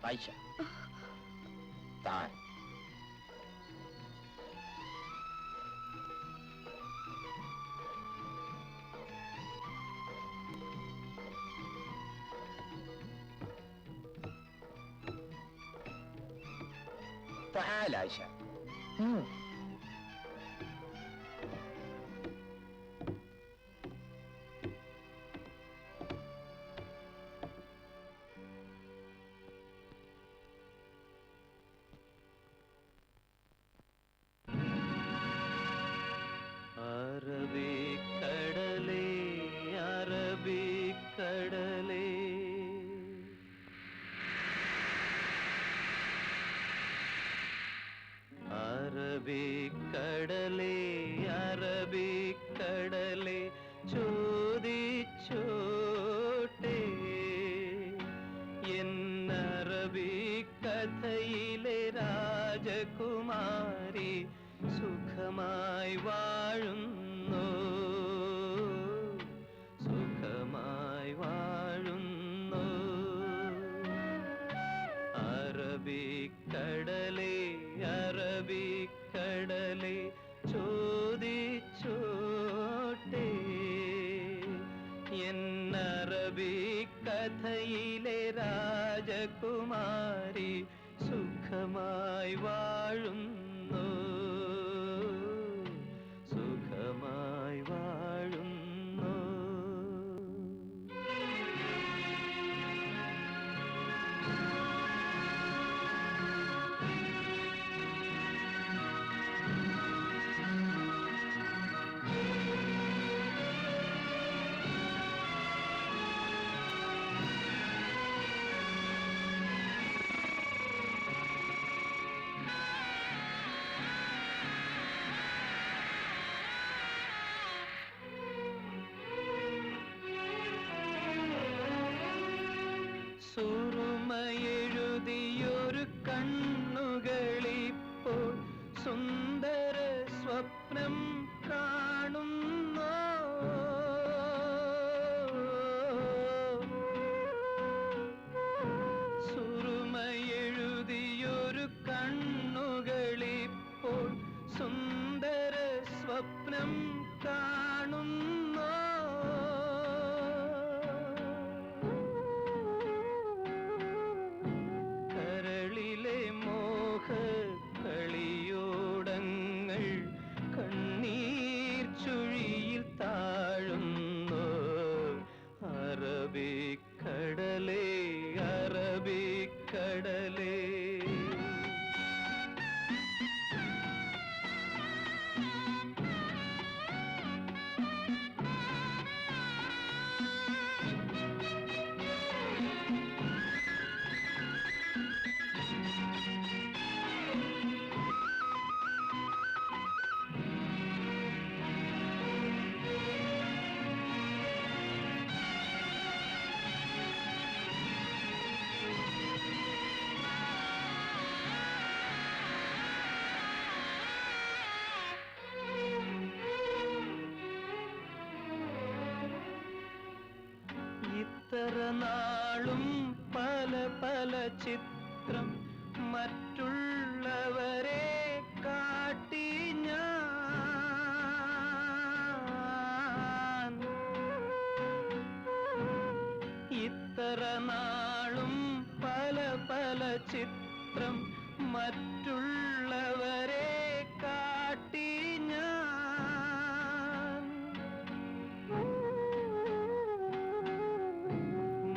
عايشة تعال. تعال عايشة. അറബിക്കടലേ ചോദിച്ചോട്ടെ എന്നറബിക്കഥയിലെ രാജകുമാരി സുഖമായി വാഴുന്നു, സുഖമായി വാഴുന്നു. അറബിക്കടലേ അറബിക്കടലേ ചോദിച്ചോട്ടെ എന്നറബിക്കഥയിലെ രാജകുമാരി സുഖമായി വാഴുന്നു, സുഖമായി വാഴുന്നു. സുറുമയെഴുതിയൊരു കണ്ണുകളിപ്പോൾ സുന്ദര സ്വപ്നം കാണുന്നു. ഇത്ര നാളും പല പല ചിത്രം മറ്റുള്ളവരെ കാട്ടി ഞാൻ ഇത്ര നാളും പല പല ചിത്രം മറ്റുള്ളവരെ കാട്ടി ഞാൻ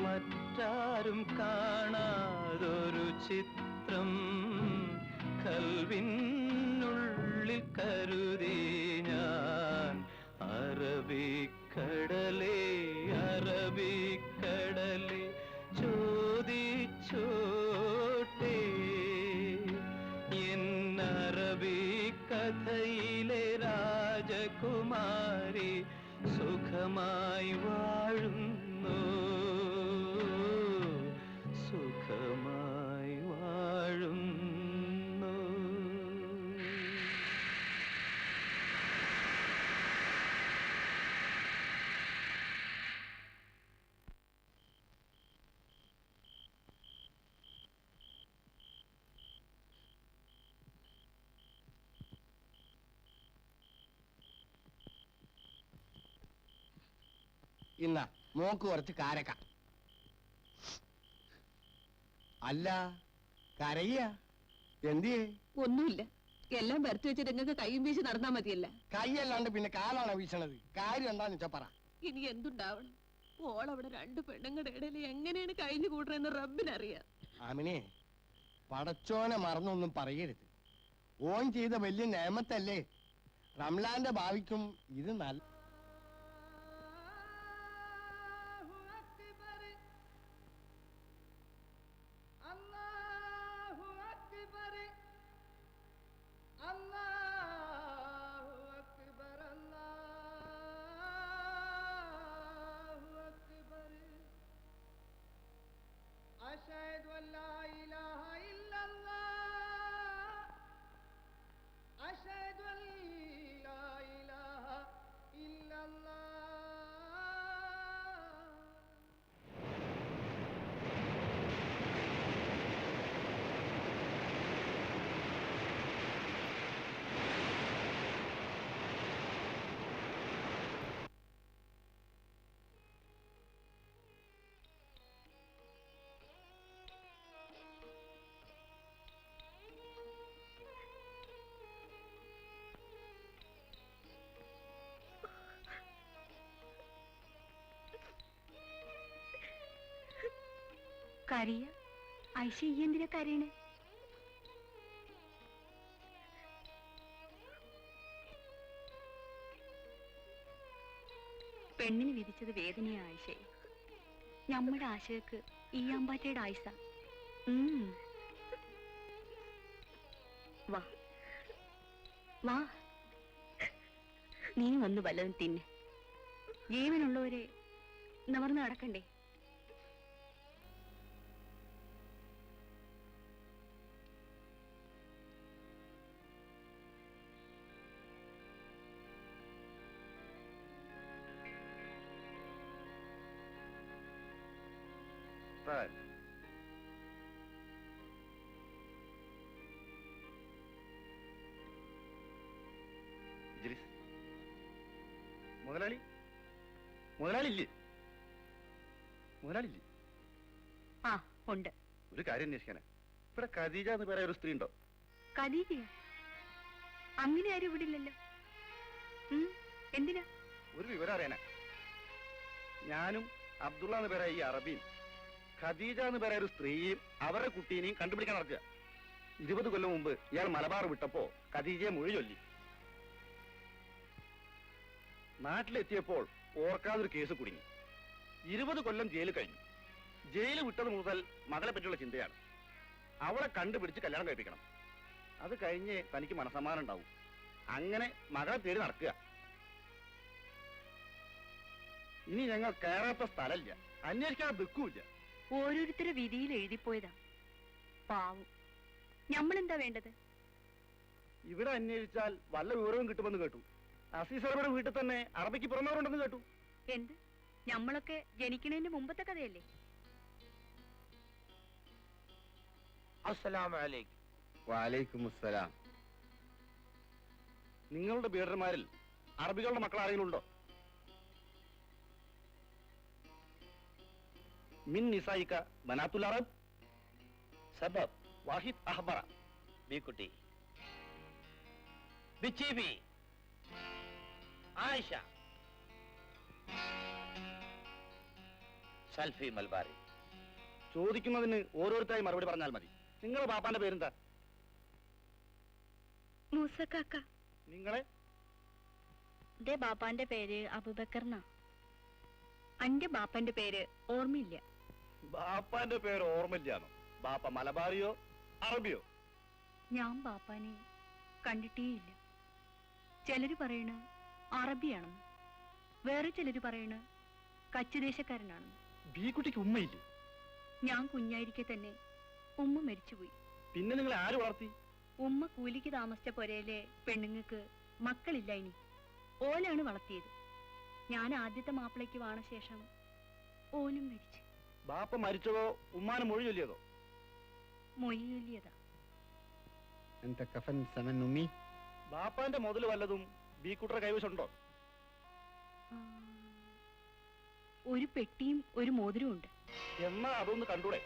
മറ്റാരും കാണാതൊരു ചിത്രം കൽവിനുള്ളിൽ കരുതി ഞാൻ അറബിക്കടലേ അറബിക്കടലേ ചോദിച്ചോട്ടെ എന്നറബി കഥയിലെ രാജകുമാരി സുഖമായി വാഴുന്നു സുഖമായി വാഴുന്നു. ഇന്ന മോക്ക് കുറച്ച് കാരക്ക. അല്ല കരയ എന്തിയേ? ഒന്നുമില്ല, എല്ലാം വരച്ചു വെച്ചിട്ട് നിങ്ങൾക്ക് കൈയും വീശി നടന്നാ മതിയല്ല. കൈയല്ലാണ്ട് പിന്നെ കാലാണോ വീശണത്? കാര്യം എന്താന്ന് വെച്ചാ പറ. ഇനി എന്തുണ്ടാവണം? ഓളവിടെ രണ്ട് പെണ്ണുങ്ങളുടെ ഇടയിൽ എങ്ങനെയാണ് കഴിഞ്ഞു കൂട്ടണെന്ന് റബ്ബിനറിയാം. ആമിനെ, പടച്ചോനെ മറന്നൊന്നും പറയരുത്. ഓൻ ചെയ്ത വലിയ നേമത്തല്ലേ. റംലാന്റെ ഭാവിക്കും ഇത് നല്ല. أشهد أن لا إله إلا الله أشهد أن لا إله إلا الله. കരയ ഐഷ, ഈ എന്തിനാ കരയണേ? പെണ്ണിന് വിധിച്ചത് വേദനയാ ആയിഷേ. നമ്മുടെ ആശയക്ക് ഈ അമ്പാറ്റയുടെ ആയിഷ. വാ വാ, നീ വന്ന് വല്ലതും തിന്നെ. ജീവനുള്ളവരെ നിവർന്ന് നടക്കണ്ടേ? മുതലാളി മുതലാളില്ലേ? മുതലാളില്ലേ? ആ ഉണ്ട്. ഒരു കാര്യം അന്വേഷിക്കാനാ. ഇവിടെ ഖദീജ എന്ന് പറയാൻ ഒരു സ്ത്രീ ഉണ്ടോ? ഖദീജയോ? അങ്ങനെ ആരും ഇവിടെ ഇല്ലല്ലോ. എന്തിനാ? ഒരു വിവരം അറിയാനാ. ഞാനും അബ്ദുള്ള എന്ന് പറയാ ഈ അറബിയും ഖദീജ എന്ന് പറയാ ഒരു സ്ത്രീയും അവരുടെ കുട്ടീനെയും കണ്ടുപിടിക്കാൻ നടക്കുക. 20 കൊല്ലം മുമ്പ് ഇയാൾ മലബാർ വിട്ടപ്പോ ഖദീജയെ മൊഴി ചൊല്ലി. നാട്ടിലെത്തിയപ്പോൾ ഓർക്കാതൊരു കേസ് കുടുങ്ങി. 20 കൊല്ലം ജയിലിൽ കഴിഞ്ഞു. ജയില് വിട്ടത് മുതൽ മകളെ പറ്റിയുള്ള ചിന്തയാണ്. അവളെ കണ്ടുപിടിച്ച് കല്യാണം കഴിപ്പിക്കണം. അത് കഴിഞ്ഞ് തനിക്ക് മനസ്സമാനം ഉണ്ടാവും. അങ്ങനെ മകളെ തേടി നടക്കുക. ഇനി ഞങ്ങൾ കയറാത്ത സ്ഥലമില്ല, അന്വേഷിക്കാതെ ദുഃഖമില്ല. ഓരോരുത്തരുടെ വിധിയിൽ എഴുതിപ്പോയതാ. പാവം, ഞമ്മളെന്താ വേണ്ടത്? ഇവിടെ അന്വേഷിച്ചാൽ വല്ല വിവരവും കിട്ടുമെന്ന് കേട്ടു. അസീസറയുടെ വീട്ടിൽ തന്നെ അറബിക്ക് പുറന്നവരുണ്ടെന്ന് കേട്ടു. എന്ത്? ഞമ്മളൊക്കെ ജനിക്കണതിന് മുമ്പത്തെ കഥയല്ലേ? അസ്സലാമു അലൈക്കും. വാലൈക്കും അസ്സലാം. നിങ്ങളുടെ ബീഡർമാരിൽ അറബികളുടെ മക്കൾ ആരെങ്കിലും ഉണ്ടോ? മിൻ നിസായിക്ക ബനാത്തുൽ അറബ് സബബ് വാഹിദ് അഹ്ബറ ബീക്കുട്ടി, ബിച്ചിബി, ആയിഷ, സൽഫി മൽബാരി. ചോദിക്കുന്നതിന് ഓരോരുത്തരായി മറുപടി പറഞ്ഞാൽ മതി. നിങ്ങളുടെ ബാപ്പാന്റെ പേരെന്താ? മൂസക്കാക്ക. നിങ്ങളെ? എന്റെ ബാപ്പാന്റെ പേര് അബൂബക്കർന്നാ. അന്റെ ബാപ്പന്റെ പേര് ഓർമ്മയില്ല. ബാപ്പാന്റെ പേര് ഓർമ്മയില്ലാണോ? ബാപ്പ മലബാറിയോ അറബിയോ? ഞാൻ ബാപ്പാനെ കണ്ടിട്ടേയില്ല. ചിലര് പറയണ് അറബിയാണെന്ന്, വേറെ ചിലര് പറയണ് കച്ചുദേശക്കാരനാണെന്ന്. ബീക്കുട്ടിക്ക് ഉമ്മയില്ലേ? ഞാൻ കുഞ്ഞായിരിക്കെ തന്നെ ഉമ്മ മരിച്ചുപോയി. പിന്നെ നിങ്ങൾ ആര് വളർത്തി? ഉമ്മ കൂലിക്ക് താമസിച്ച പുരയിലെ പെണ്ണുങ്ങൾക്ക് മക്കളില്ല. ഇനി ഓലാണ് വളർത്തിയത്. ഞാൻ ആദ്യത്തെ മാപ്പിളയ്ക്ക് വാണ ശേഷം ഓലും മരിച്ചു. ബാപ്പ മരിച്ചതോ ഉമ്മാനെ മൊഴി ചൊല്ലിയതോ? മൊഴി ചൊല്ലിയതാ. أنت كفن ثمن أمي؟ ബാപ്പാന്റെ മുതൽ വല്ലതും ബീക്കുട്ടറെ കൈവശമുണ്ടോ? ഒരു പെട്ടിയും ഒരു മോതിരവും ഉണ്ട്. എന്നാ അതൊന്ന് കണ്ടൂടെ?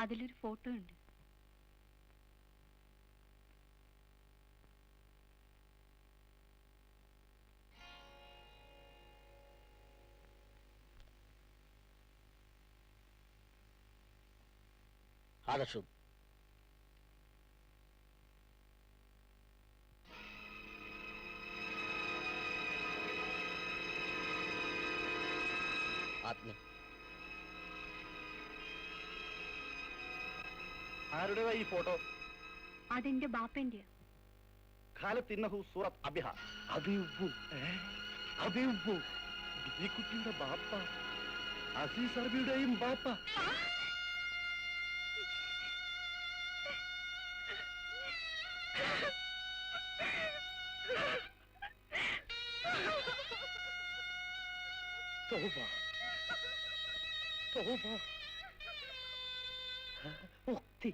അതിലൊരു ഫോട്ടോ ഉണ്ട്. هذا شو؟ आदमी ആരുടേതാ ഈ ഫോട്ടോ? അതെന്റെ ബാപ്പന്റെ. ഖാലത്തിന്നഹു സൂറത്ത് അബിഹ. അബിഉബ്ബു ബീക്കുട്ടിയുടെ ബാപ്പ അസീസ് അറബിയുടെയും ബാപ്പ. തോബ തോബ മുക്തി.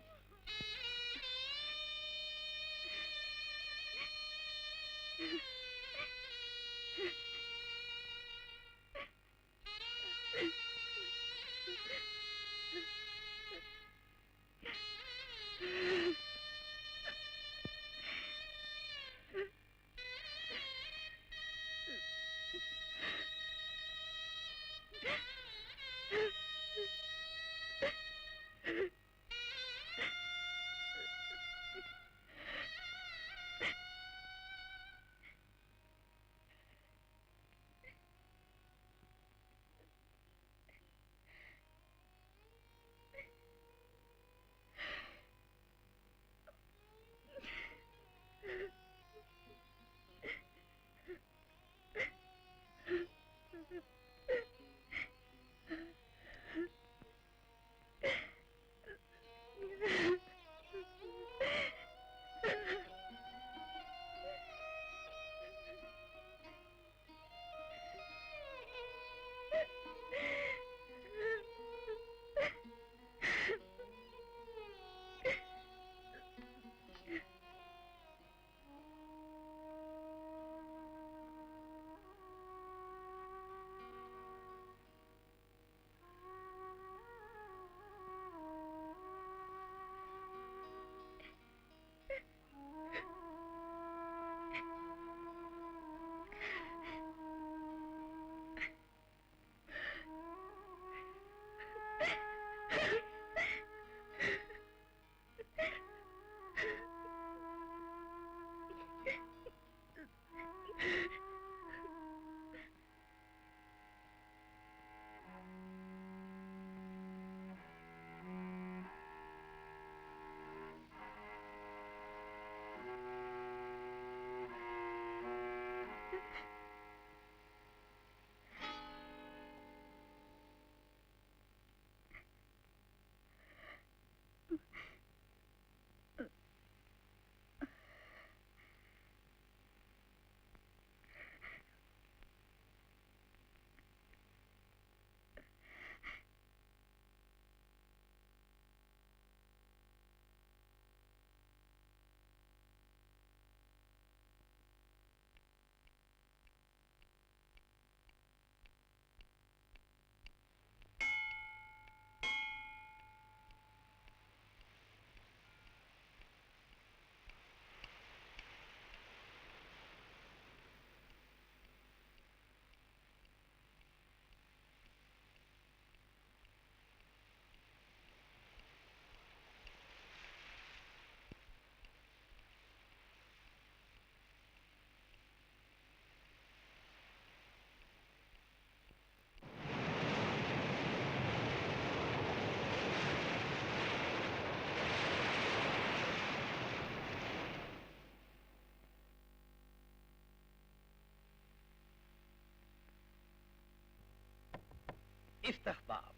افتح باب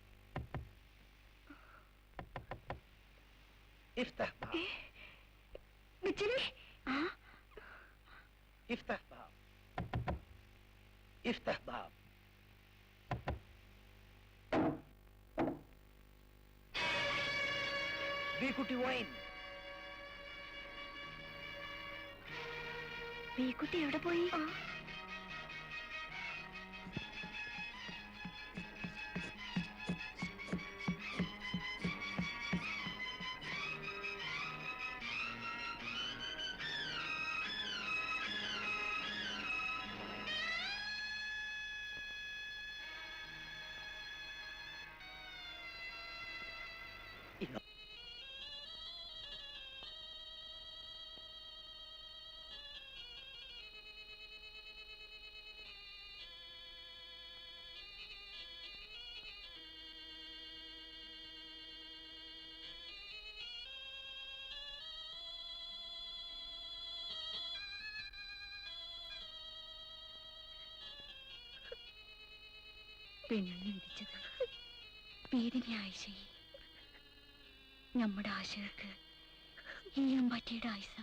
افتح باب بتجري؟ افتح باب افتح باب بيكوتي وين؟ ബീക്കുട്ടി എവിടെ പോയി? പെണ്ണെന്ന് വിധിച്ചത് പേരിലെ ആയിഷയെ നമ്മുടെ ആശകർക്ക് ഈ അമ്പാറ്റിയുടെ ആയിഷ.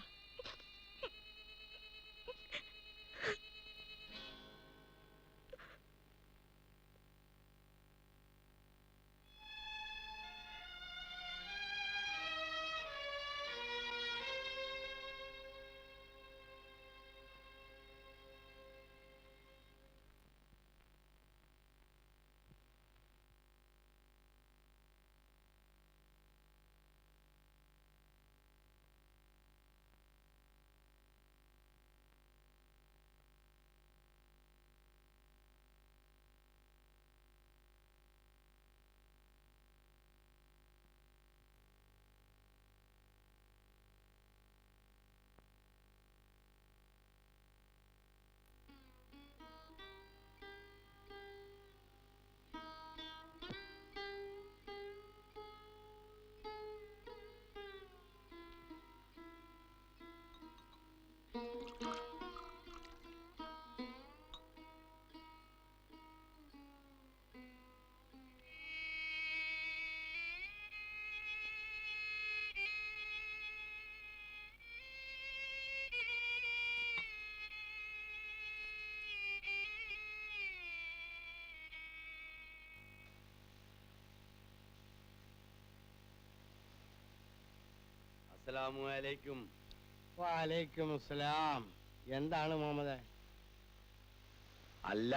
അസ്സലാമലൈക്കും. വാലൈക്കും അസ്സലാം. എന്താണ് മുഹമ്മദ്? അല്ല,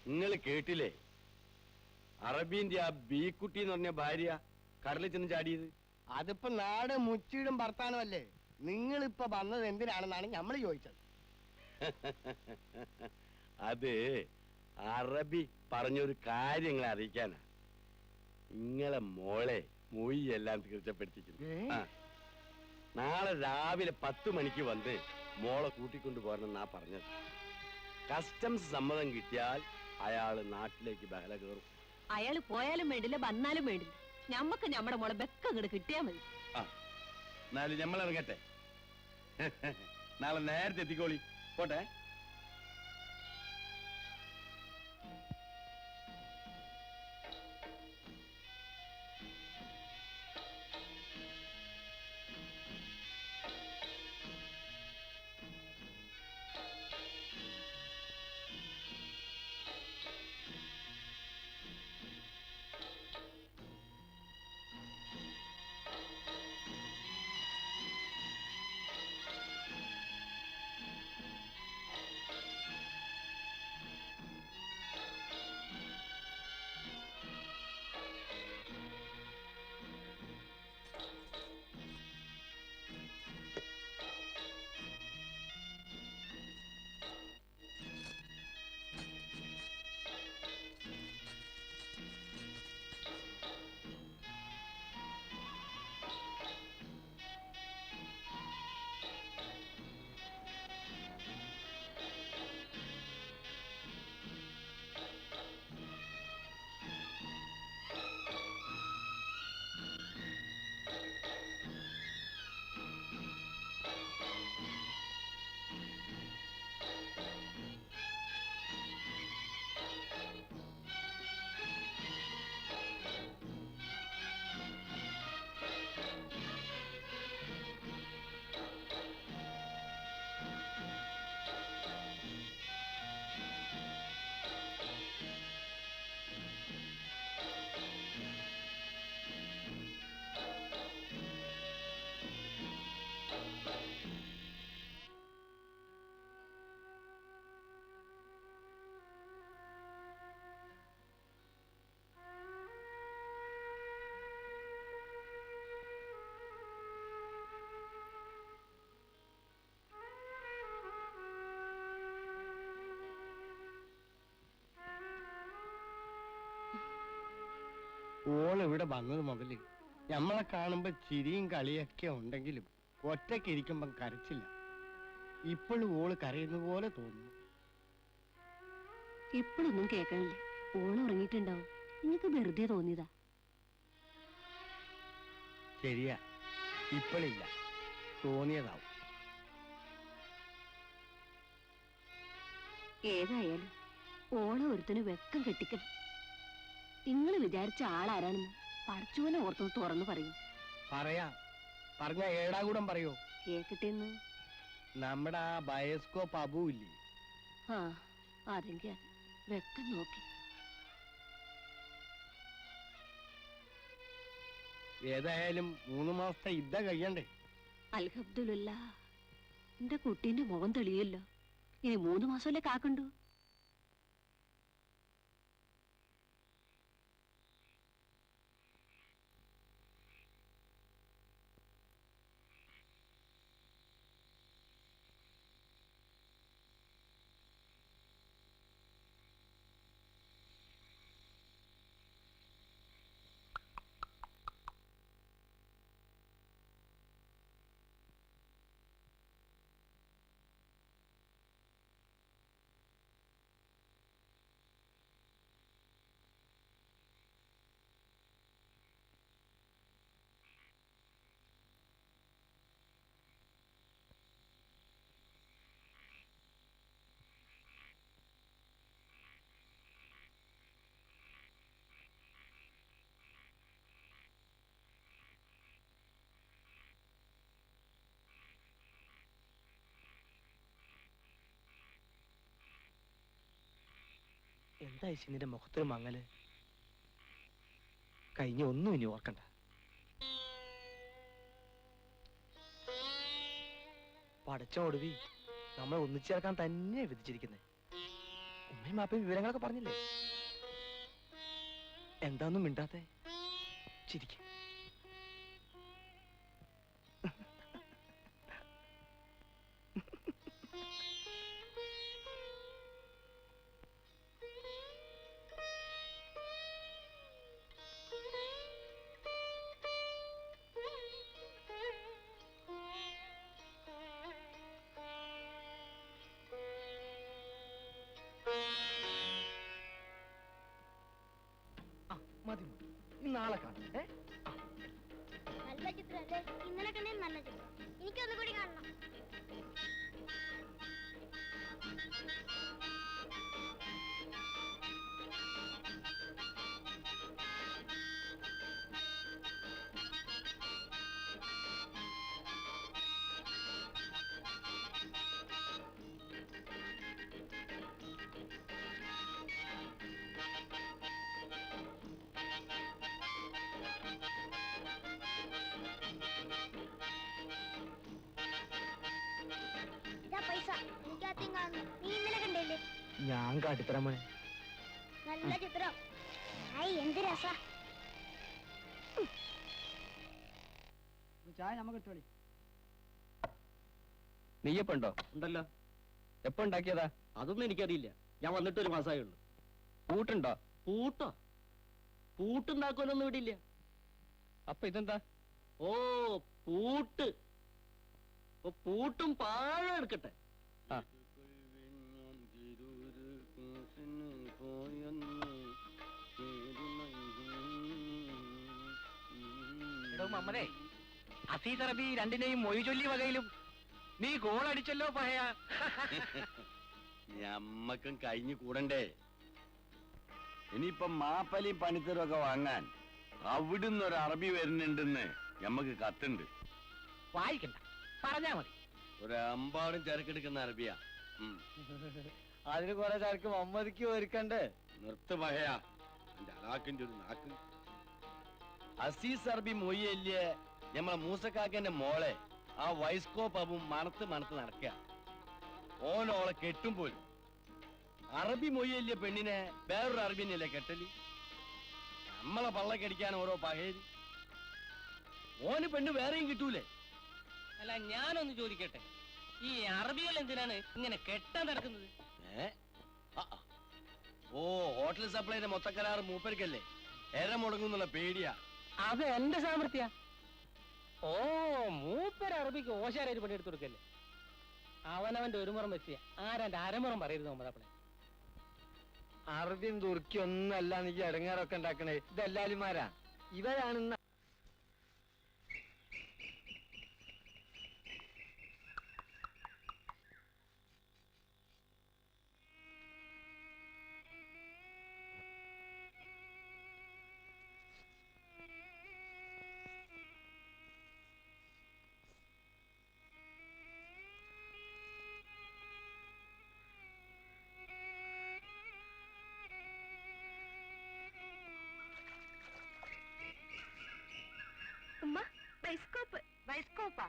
നിങ്ങൾ കേട്ടില്ലേ അറബീന്റെ ആ ബീക്കുട്ടി എന്ന് പറഞ്ഞ ഭാര്യ കടലിൽ ചെന്ന് ചാടിയത്? അതിപ്പോ നാട് മുച്ചിടും ഭർത്താനമല്ലേ. നിങ്ങളിപ്പോ വന്നത് എന്തിനാണെന്നാണ് നമ്മൾ ചോദിച്ചത്. അത് അറബി പറഞ്ഞൊരു കാര്യങ്ങളെ അറിയിക്കാനാ. നിങ്ങളെ മോളെ മൊഴി എല്ലാം തീർച്ചപ്പെടുത്തിക്കുന്നു. നാളെ രാവിലെ 10 മണിക്ക് വന്ന് മോളെ കൂട്ടിക്കൊണ്ടു പോരണമെന്നാ പറഞ്ഞത്. കസ്റ്റംസ് സമ്മതം കിട്ടിയാൽ അയാള് നാട്ടിലേക്ക് ബഹല കയറും. അയാള് പോയാലും വേണ്ടില്ല, വന്നാലും വേണ്ടില്ല, ഞമ്മക്ക് ഞമ്മടെ മോളെ ബെക്കങ്ങട് കിട്ടിയാ മതി. എന്നാലും നമ്മൾ ഇറങ്ങട്ടെ. നാളെ നേരത്തെ എത്തിക്കോളി. പോട്ടെ. ഓളിവിടെ വന്നത് മുതല് നമ്മളെ കാണുമ്പോ ചിരിയും കളിയൊക്കെ ഉണ്ടെങ്കിലും ഒറ്റയ്ക്കിരിക്കുമ്പം കരച്ചില്ല. ഇപ്പോഴും ഓള് കരയുന്ന പോലെ തോന്നുന്നു. ഇപ്പോഴൊന്നും കേൾക്കണില്ല. ഓണം ഉറങ്ങിയിട്ടുണ്ടാവും. നിങ്ങൾക്ക് വെറുതെ തോന്നിയതാ. ശരിയാ, ഇപ്പോഴില്ല, തോന്നിയതാവും. ഏതായാലും ഓണം ഒരുത്തിന് വെക്കം കെട്ടിക്കണം. നിങ്ങൾ വിചാരിച്ച ആളാരാണെന്ന് പഠിച്ചോനെ ഓർത്തു തുറന്നു പറയും. പറയാ പറഞ്ഞ ഏടാകൂടം പറയോ? കേക്കട്ടെന്ന്. നമ്മുടെ ആ ബയോസ്കോപ്പ് അബു ഇല്ലേ? ആ അതെങ്കിൽ അത് വെക്കം നോക്കി. ഏതായാലും 3 മാസത്തെ യുദ്ധം കഴിയണ്ടേ? അൽഹംദുലില്ലാ, എന്റെ കുട്ടീന്റെ മുഖം തെളിയല്ലോ. ഇനി 3 മാസമല്ലേ കാക്കണ്ടു. എന്താ നിന്റെ മുഖത്തൊരു മങ്ങല്? കഴിഞ്ഞ ഒന്നും ഇനി ഓർക്കണ്ട. പടച്ച ഒടുവി നമ്മൾ ഒന്നിച്ചേർക്കാൻ തന്നെ വിധിച്ചിരിക്കുന്നത്. ഉമ്മയും മാപ്പയും വിവരങ്ങളൊക്കെ പറഞ്ഞില്ലേ? എന്താന്നും മിണ്ടാത്തെ? ചിരിക്കും. മതി മതി, ഇനി നാളെ കാണാം. നല്ല ചിത്രല്ലേ? ഇന്നലെ കണ്ടേ നല്ല ചിത്രം. എനിക്കൊന്നുകൂടി കാണണം. പൈസ എനിക്കാദ്യം കാണുന്നു. നീ ഇന്നലെ കണ്ടില്ലേ? ഞാൻ കാട്ടിത്തരാൻ മോനെ. നല്ല ചിത്രം. എന്ത് രസ. ചായ നമുക്ക് എടുത്തോളി. നെയ്യപ്പുണ്ടോ? ഉണ്ടല്ലോ. എപ്പോ ഉണ്ടാക്കിയതാ? അതൊന്നും എനിക്കറിയില്ല. ഞാൻ വന്നിട്ട് 1 മാസമേ ഉള്ളൂ. പൂട്ടുണ്ടോ? പൂട്ടോ? പൂട്ടുണ്ടാക്കുവാനൊന്നും ഇടില്ല. അപ്പൊ ഇതെന്താ? ഓ പൂട്ട്. പൂട്ടും പാഴം എടുക്കട്ടെ. മമ്മനെ, അസീസ് അറബി രണ്ടിനെയും മൊഴി ചൊല്ലി വകയിലും നീ ഗോൾ അടിച്ചല്ലോ പറയാ. ഞമ്മക്കും കഴിഞ്ഞു കൂടണ്ടേ? ഇനിയിപ്പം മാപ്പലിയും പണിത്തരും ഒക്കെ വാങ്ങാൻ അവിടുന്ന് ഒരു അറബി വരുന്നുണ്ടെന്ന് ഞമ്മക്ക് കത്തുണ്ട്. വായിക്കണ്ട, പറഞ്ഞാ മതി. ഒരു അമ്പാടും ചരക്കെടുക്കുന്ന അറബിയാ. അതിന് കുറെ ചരക്ക് മമ്മദിക്ക് ഒരുക്കണ്ടേ? നിർത്ത് പഹയാ, എന്റെ അലാക്കിന്റെ ഒരു നാക്ക്. അസീസ് അറബി മൊയ്യല്ലേ ഞമ്മളെ മൂസക്കാക്കന്റെ മോളെ ആ വൈസ്കോപ്പ് അബും മണത്ത് നടക്കുക. ഓനോളെ കെട്ടും പോലും. അറബി മൊയ്യല്ലേ പെണ്ണിനെ വേറൊരു അറബിനല്ലേ കെട്ടല്? നമ്മളെ പള്ളക്കടിക്കാൻ ഓരോ പകേരി. ഓന് പെണ്ണ് വേറെയും കിട്ടൂലേ? അല്ല, ഞാനൊന്ന് ചോദിക്കട്ടെ, ഈ അറബികൾ എന്തിനാണ് ഇങ്ങനെ കെട്ടാൻ നടക്കുന്നത്? ഓ ഹോട്ടൽ സപ്ലൈന്റെ മൊത്തക്കരാറ് മൂപ്പർക്കല്ലേ? എര മുടങ്ങുന്നുള്ള പേടിയാ. അത് എന്റെ സാമർത്ഥ്യ. ഓ മൂപ്പര് അറബിക്ക് ഓശാരായിട്ട് പണിയെടുത്ത് കൊടുക്കല്ലേ. അവനവന്റെ ഒരു മുറം വെച്ചിയ ആരാന്റെ അരമുറം പറയരുത് നമ്മളെ. അറബിയും തുർക്കി ഒന്നും അല്ല എനിക്ക് ഇടങ്ങാറൊക്കെ ഉണ്ടാക്കണേ. ഇതെല്ലാലുമാരാ. ഇവരാണ് ഉമ്മ ബൈസ്കോപ്പ്. ബൈസ്കോപ്പാ?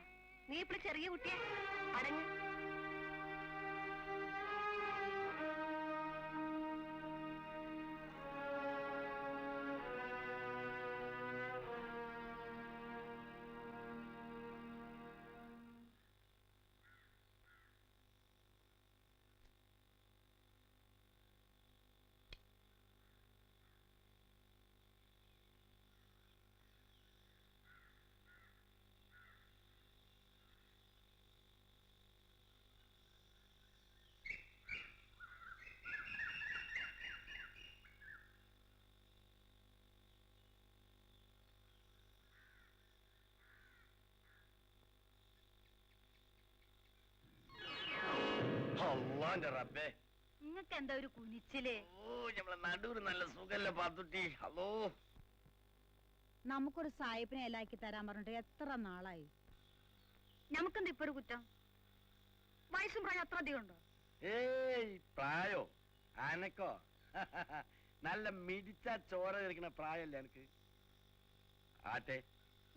നീ ഇപ്പോൾ ചെറിയ കുട്ടിയെ അടങ്ങ്. റബ്ബേ, നിങ്ങൾക്ക് എന്താ ഒരു കുനിച്ചില്? ഓ നമ്മളെ നടുവിന് നല്ല സുഖല്ല പാത്തുട്ടി. ഹലോ, നമുക്കൊരു സായിപ്പിനെ എല്ലാക്കി തരാൻ പറഞ്ഞിട്ട് എത്ര നാളായി. നമുക്കെന്താ ഇപ്പൊ ഒരു കുറ്റം? വയസ്സും പ്രായം അത്ര അധികം ഉണ്ടോ? ഏയ് പ്രായോ അനക്കോ? നല്ല മിടിച്ച ചോര കഴിക്കുന്ന പ്രായല്ലേ എനിക്ക്. ആട്ടെ,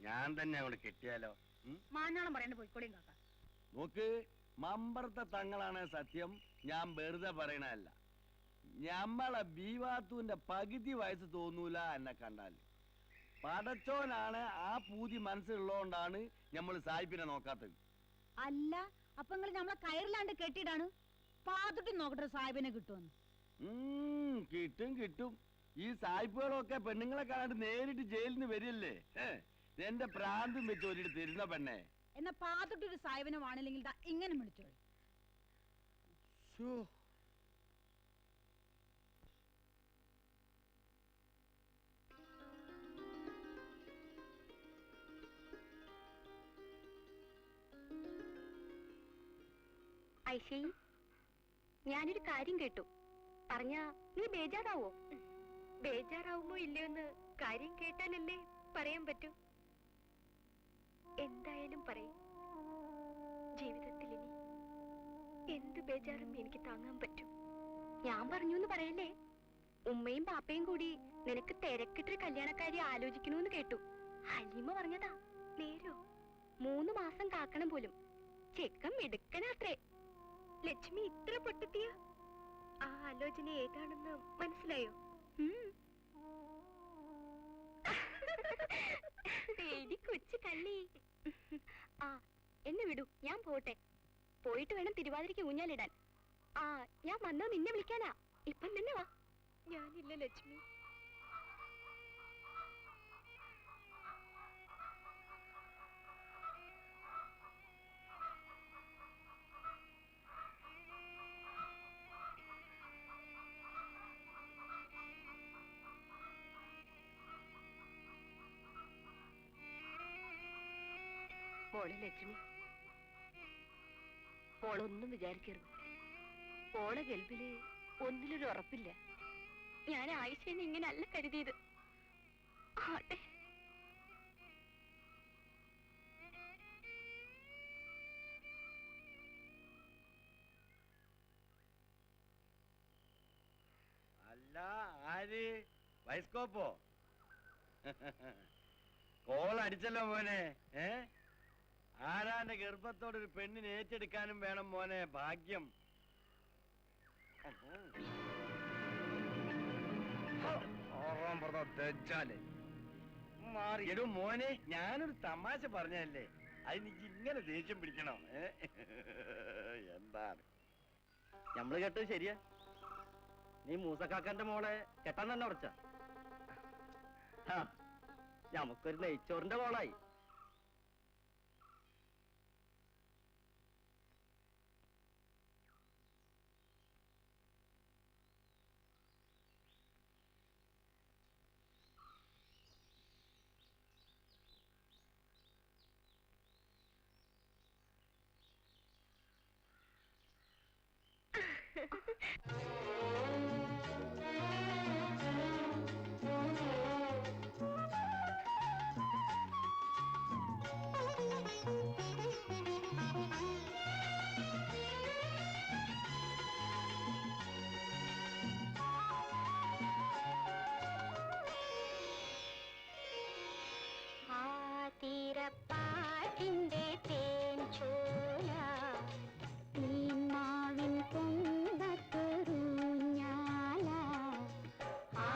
ഞാൻ തന്നെ അങ്ങോട്ട് കെട്ടിയാലോ? മാഞ്ഞാളം പറയണ്ട പോയിക്കോളിയും കാക്ക. നോക്ക്, മമ്പറത്തെ തങ്ങളാണ് സത്യം, ഞാൻ വെറുതെ പറയണല്ല. ഞമ്മളെ ബീവാത്തുവിന്റെ പകുതി വയസ്സ് തോന്നൂല എന്നെ കണ്ടാൽ. പടച്ചോനാണ് ആ പൂതി മനസ്സിലുള്ളതുകൊണ്ടാണ് നമ്മൾ സായിപ്പിനെ നോക്കാത്തത്. അല്ല, അപ്പൊ നിങ്ങൾ നമ്മളെ കയറിലാണ്ട് കെട്ടിയിടാണ്. പാതുട്ടി നോക്കട്ടെ സാഹിബിനെ കിട്ടുമെന്ന്. കിട്ടും കിട്ടും. ഈ സായിപ്പുകളൊക്കെ പെണ്ണുങ്ങളെ കാണാണ്ട് നേരിട്ട് ജയിലിൽ നിന്ന് വരില്ലേ. എന്റെ പ്രാന്തും വെച്ച് ഒരിടത്ത് തരുന്ന പെണ്ണെ. എന്നാ പാതുട്ടി ഒരു സാഹിബിനെ വാണില്ലെങ്കിൽ ഇങ്ങനെ വിളിച്ചോളൂ. ഐഷേ, ഞാനൊരു കാര്യം കേട്ടു. പറഞ്ഞ നീ ബേജാറാവോ? ബേജാറാവുമോ ഇല്ലയോന്ന് കാര്യം കേട്ടാലല്ലേ പറയാൻ പറ്റൂ. എന്തായാലും പറയും. ജീവിതത്തിൽ ഇനി എന്ത് ബേജാറും എനിക്ക് താങ്ങാൻ പറ്റും. ഞാൻ പറഞ്ഞു എന്ന് പറയല്ലേ. ഉമ്മയും പാപ്പയും കൂടി നിനക്ക് തിരക്കിട്ടൊരു കല്യാണക്കാരി ആലോചിക്കണമെന്ന് കേട്ടു. ഹലീമ പറഞ്ഞതാ. നേരോ? 3 മാസം കാക്കണം പോലും. ചെക്കൻ മിടുക്കനാത്രേ. ലക്ഷ്മി ഇത്ര പൊട്ടത്തിയ? ആ ആലോചന ഏതാണെന്ന് മനസ്സിലായോ? കൊച്ചു കള്ളി. ആ, എന്നെ വിടൂ, ഞാൻ പോട്ടെ. പോയിട്ട് വേണം തിരുവാതിരയ്ക്ക് ഊഞ്ഞാലിടാൻ. ആ, ഞാൻ വന്നോ നിന്നെ വിളിക്കാനാ. ഇപ്പം തന്നെ വാ. ഞാനില്ല ലക്ഷ്മി. മോളെ ലക്ഷ്മി, മോളൊന്നും വിചാരിക്കരുത്. മോളെ ഗൾഫില് ഒന്നിലൊരു ഉറപ്പില്ല. ഞാൻ ആയിഷേനെ ഇങ്ങനെ അല്ല കരുതിയത്. ആട്ടെ, അല്ല, ആര്? ബൈസ്കോപ്പോ? കോൾ അടിച്ചല്ലോ മോനെ. ആരാന്റെ ഗർഭത്തോടൊരു പെണ്ണിനെ ഏറ്റെടുക്കാനും വേണം മോനെ ഭാഗ്യം. എടോ മോനെ, ഞാനൊരു തമാശ പറഞ്ഞല്ലേ, അതിനിക്ക് ഇങ്ങനെ ദേഷ്യം പിടിക്കണോ? എന്താണ് നമ്മള് കേട്ടത് ശരിയാ. നീ മൂസക്കാക്കന്റെ മോളെ കെട്ടാൻ തന്നെ ഉറച്ച? നമുക്കൊരു നെയ്ച്ചോറിന്റെ കോളായി. തീരപ്പാട്ടിന്റെ തേൻ ചോല നീന്മാവിൻ കൊമ്പത്തൊരുഞ്ഞാല ആ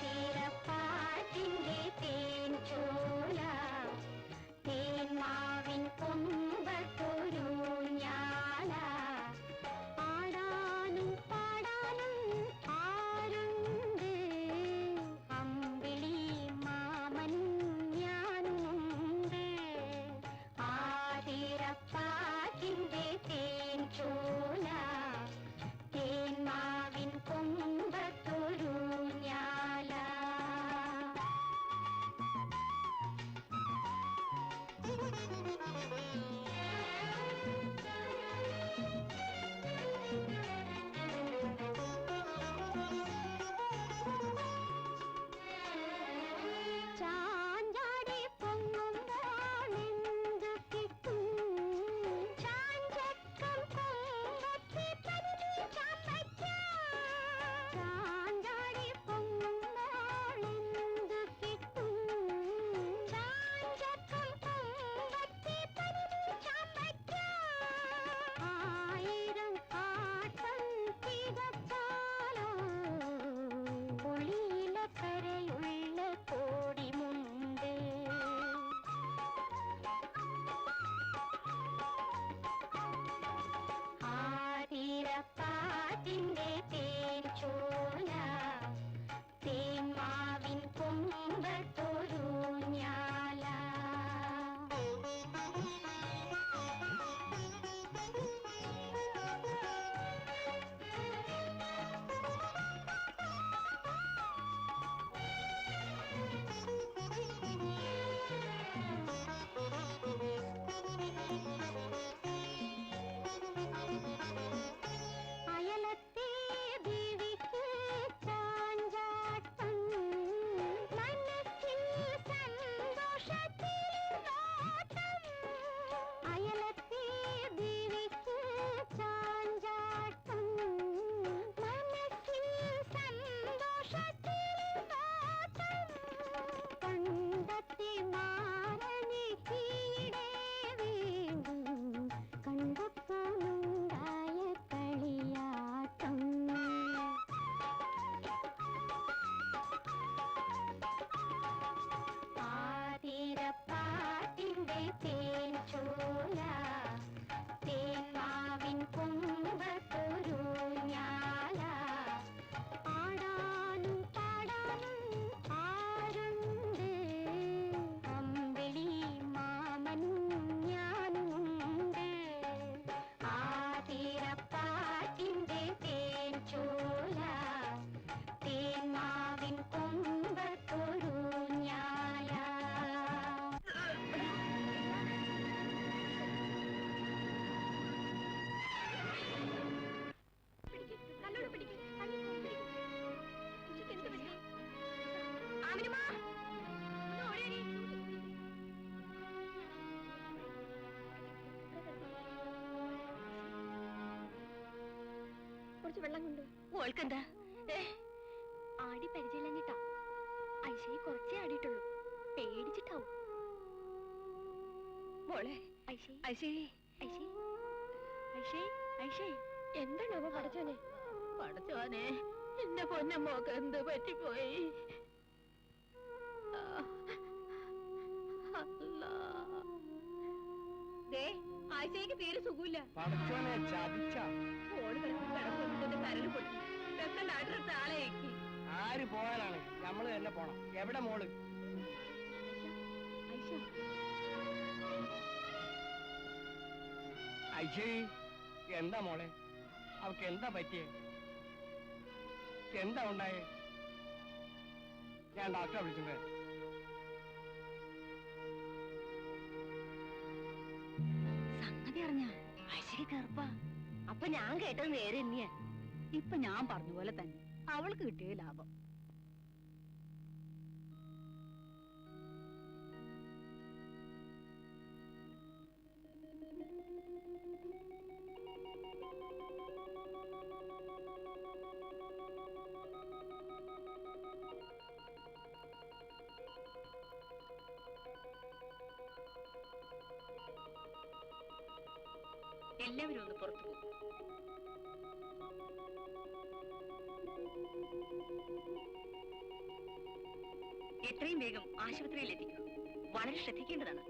തീരപ്പാട്ടിന്റെ തേൻ ചോല തേന്മാവിൻ കൊമ്പത്തൊരുഞ്ഞാല ആടാനും പാടാനും ആരുണ്ട് അമ്പിളി മാമൻ ഞാനുണ്ട് ആതിരപ്പാട്ടിന്റെ തേൻ ചോല തേന്മാവിൻ കൊമ്പത്തൊരുഞ്ഞാല ചാഞ്ചാടി പൊങ്ങുമ്പോൾ എന്തു കിട്ടും ചാഞ്ചക്കം കൊമ്പത്തി പനിനി ചാമ്പയ്ക്ക ചാഞ്ചാടി പൊങ്ങുമ്പോൾ എന്തു കിട്ടും ചാഞ്ചക്കം കൊമ്പത്തി പനിനി ചാമ്പയ്ക്ക ആയിരം ആട്ടം തികച്ചാലോ പുളിയിലക്കരയുള്ള കോടിമുണ്ട് ആതിരപ്പാട്ടിന്റെ തേൻ ചോല തേന്മാവിൻ കൊമ്പത്തൊരുഞ്ഞാല അയലത്തെ ദേവിക്ക് ചാഞ്ചാട്ടം മനസ്സിൽ സന്തോഷത്തിൽ നോട്ടം അയലത്തെ ദേവിക്ക് ചാഞ്ചാട്ടം മനസ്സിൽ സന്തോഷത്തിൽ നോട്ടം കണ്ടത്തെ മാറനെ കീഴേ വീണ്ടും കണ്ടപ്പോഴുണ്ടായ കളിയാട്ടം ആതിരപ്പാട്ടിന്റെ തേൻ ചോല തേന്മാവിൻ കൊമ്പത്തൊരുഞ്ഞാല ആടാനും പാടാനും ആരുണ്ട് അമ്പിളി മാമൻ ഞാനുണ്ട് ആതിരപ്പാട്ടിന്റെ തേൻ ചോല തേന്മാവിൻ കൊമ്പത്തൊരുഞ്ഞാല നല്ലോണം പിടിക്ക് എന്ത് പറ്റി ആമിനുമാ ഒന്ന് ഓടിയടി കുറച്ച് വെള്ളം കൊണ്ട് ഓൾക്കെന്താ ആടി പരിചയമില്ലഞ്ഞിട്ടാ ഐശയെ കുറച്ചേ ആടിയിട്ടുള്ളൂ പേടിച്ചിട്ടാവും മോളെ ഐശേ ഐശേ ഐശേ ഐശേ ഐശേ എന്താണോ പഠിച്ചോനെ പഠിച്ചോനെ എന്റെ പൊന്നമ്മോക്ക് എന്ത് പറ്റിപ്പോയി ആഴ്ചയ്ക്ക് തീരെ സുഖമില്ല പഠിച്ചോനെ ചതിച്ച ഓടി കിടക്കൊന്നിട്ട് കരല് പൊട്ടി വെക്കണ്ട അടുത്ത ആളേക്ക് ആര് പോയാലാണ് നമ്മള് തന്നെ പോണം എവിടെ മോള് ഐശ്വരി എന്താ മോളെ, അവക്ക് എന്താ പറ്റിയേ? എന്താ ഉണ്ടായേ? ഞാൻ ഡോക്ടറെ വിളിച്ചിട്ട് സംഗതി അറിഞ്ഞ ഐശ്വര്യ കറുപ്പാ. അപ്പൊ ഞാൻ കേട്ടത് നേരെ തന്നെയാ. ഇപ്പൊ ഞാൻ പറഞ്ഞ പോലെ തന്നെ അവൾക്ക് കിട്ടിയ ലാഭം. എല്ലാവരും ഒന്ന് പുറത്തു പോകും. എത്രയും വേഗം ആശുപത്രിയിൽ എത്തിക്കണം. വളരെ ശ്രദ്ധിക്കേണ്ടതാണ്.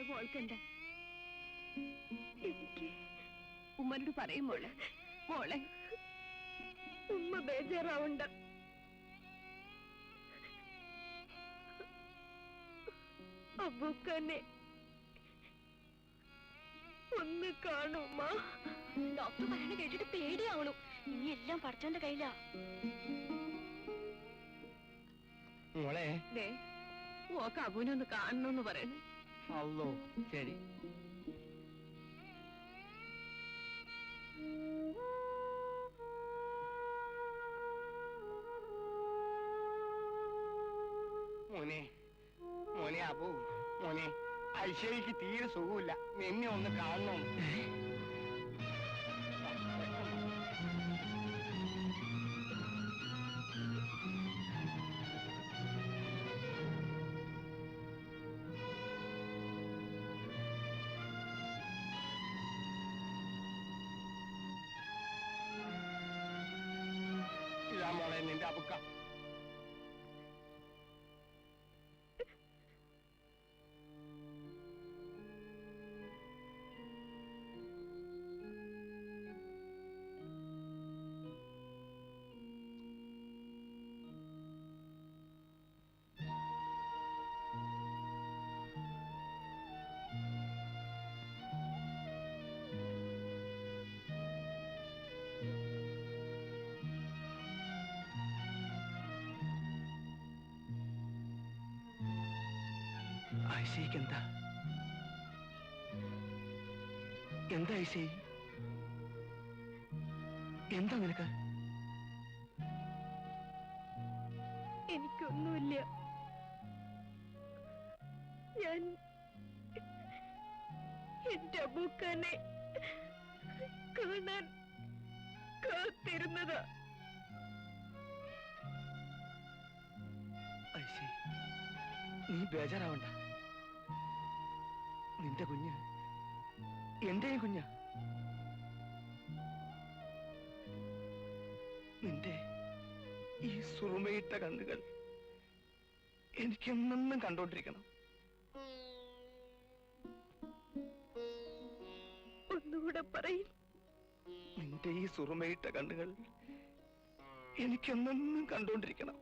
മോൾക്കെന്താ? എനിക്ക് ഉമ്മനോട് പറയും മോളെ. മോളെ ഉമ്മ ബേജാറാവണ്ട. അബൂക്കന്നെ ഒന്ന് കാണുമ്മ. ഡോക്ടർ പറയണ കേട്ടിട്ട് പേടിയാവണു. ഇനി എല്ലാം പഠിച്ചോന്റെ കയ്യിലാ. മോളെ ഓക്ക് അബുവിനൊന്ന് കാണണമെന്ന് പറയണേ. അല്ലോ ശരി. മോനെ മോനെ അബു, മോനെ ഐശ്വര്യക്ക് തീരെ സുഖമില്ല. നിന്നെ ഒന്ന് കാണണം. ഇതാ മോളെ നിന്റെ അബുക്ക. ഐശയ്ക്ക് എന്താ എന്താ ഐശയ്? എന്താ നിനക്ക്? എനിക്കൊന്നുമില്ല. ഞാൻ എന്റെ അബൂക്കനെ കാണാൻ കാത്തിരുന്നതാ. ഐശയ്, നീ ബേജാറാവണ്ട. നിന്റെ കുഞ്ഞ് എന്റെയും കുഞ്ഞ. നിന്റെ ഈ സുറുമയിട്ട കണ്ണുകൾ എനിക്കെന്നും കണ്ടോണ്ടിരിക്കണം. ഒന്നുകൂടെ പറയും. നിന്റെ ഈ സുറുമയിട്ട കണ്ണുകൾ എനിക്കെന്നും കണ്ടോണ്ടിരിക്കണം.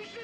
ഐഷേ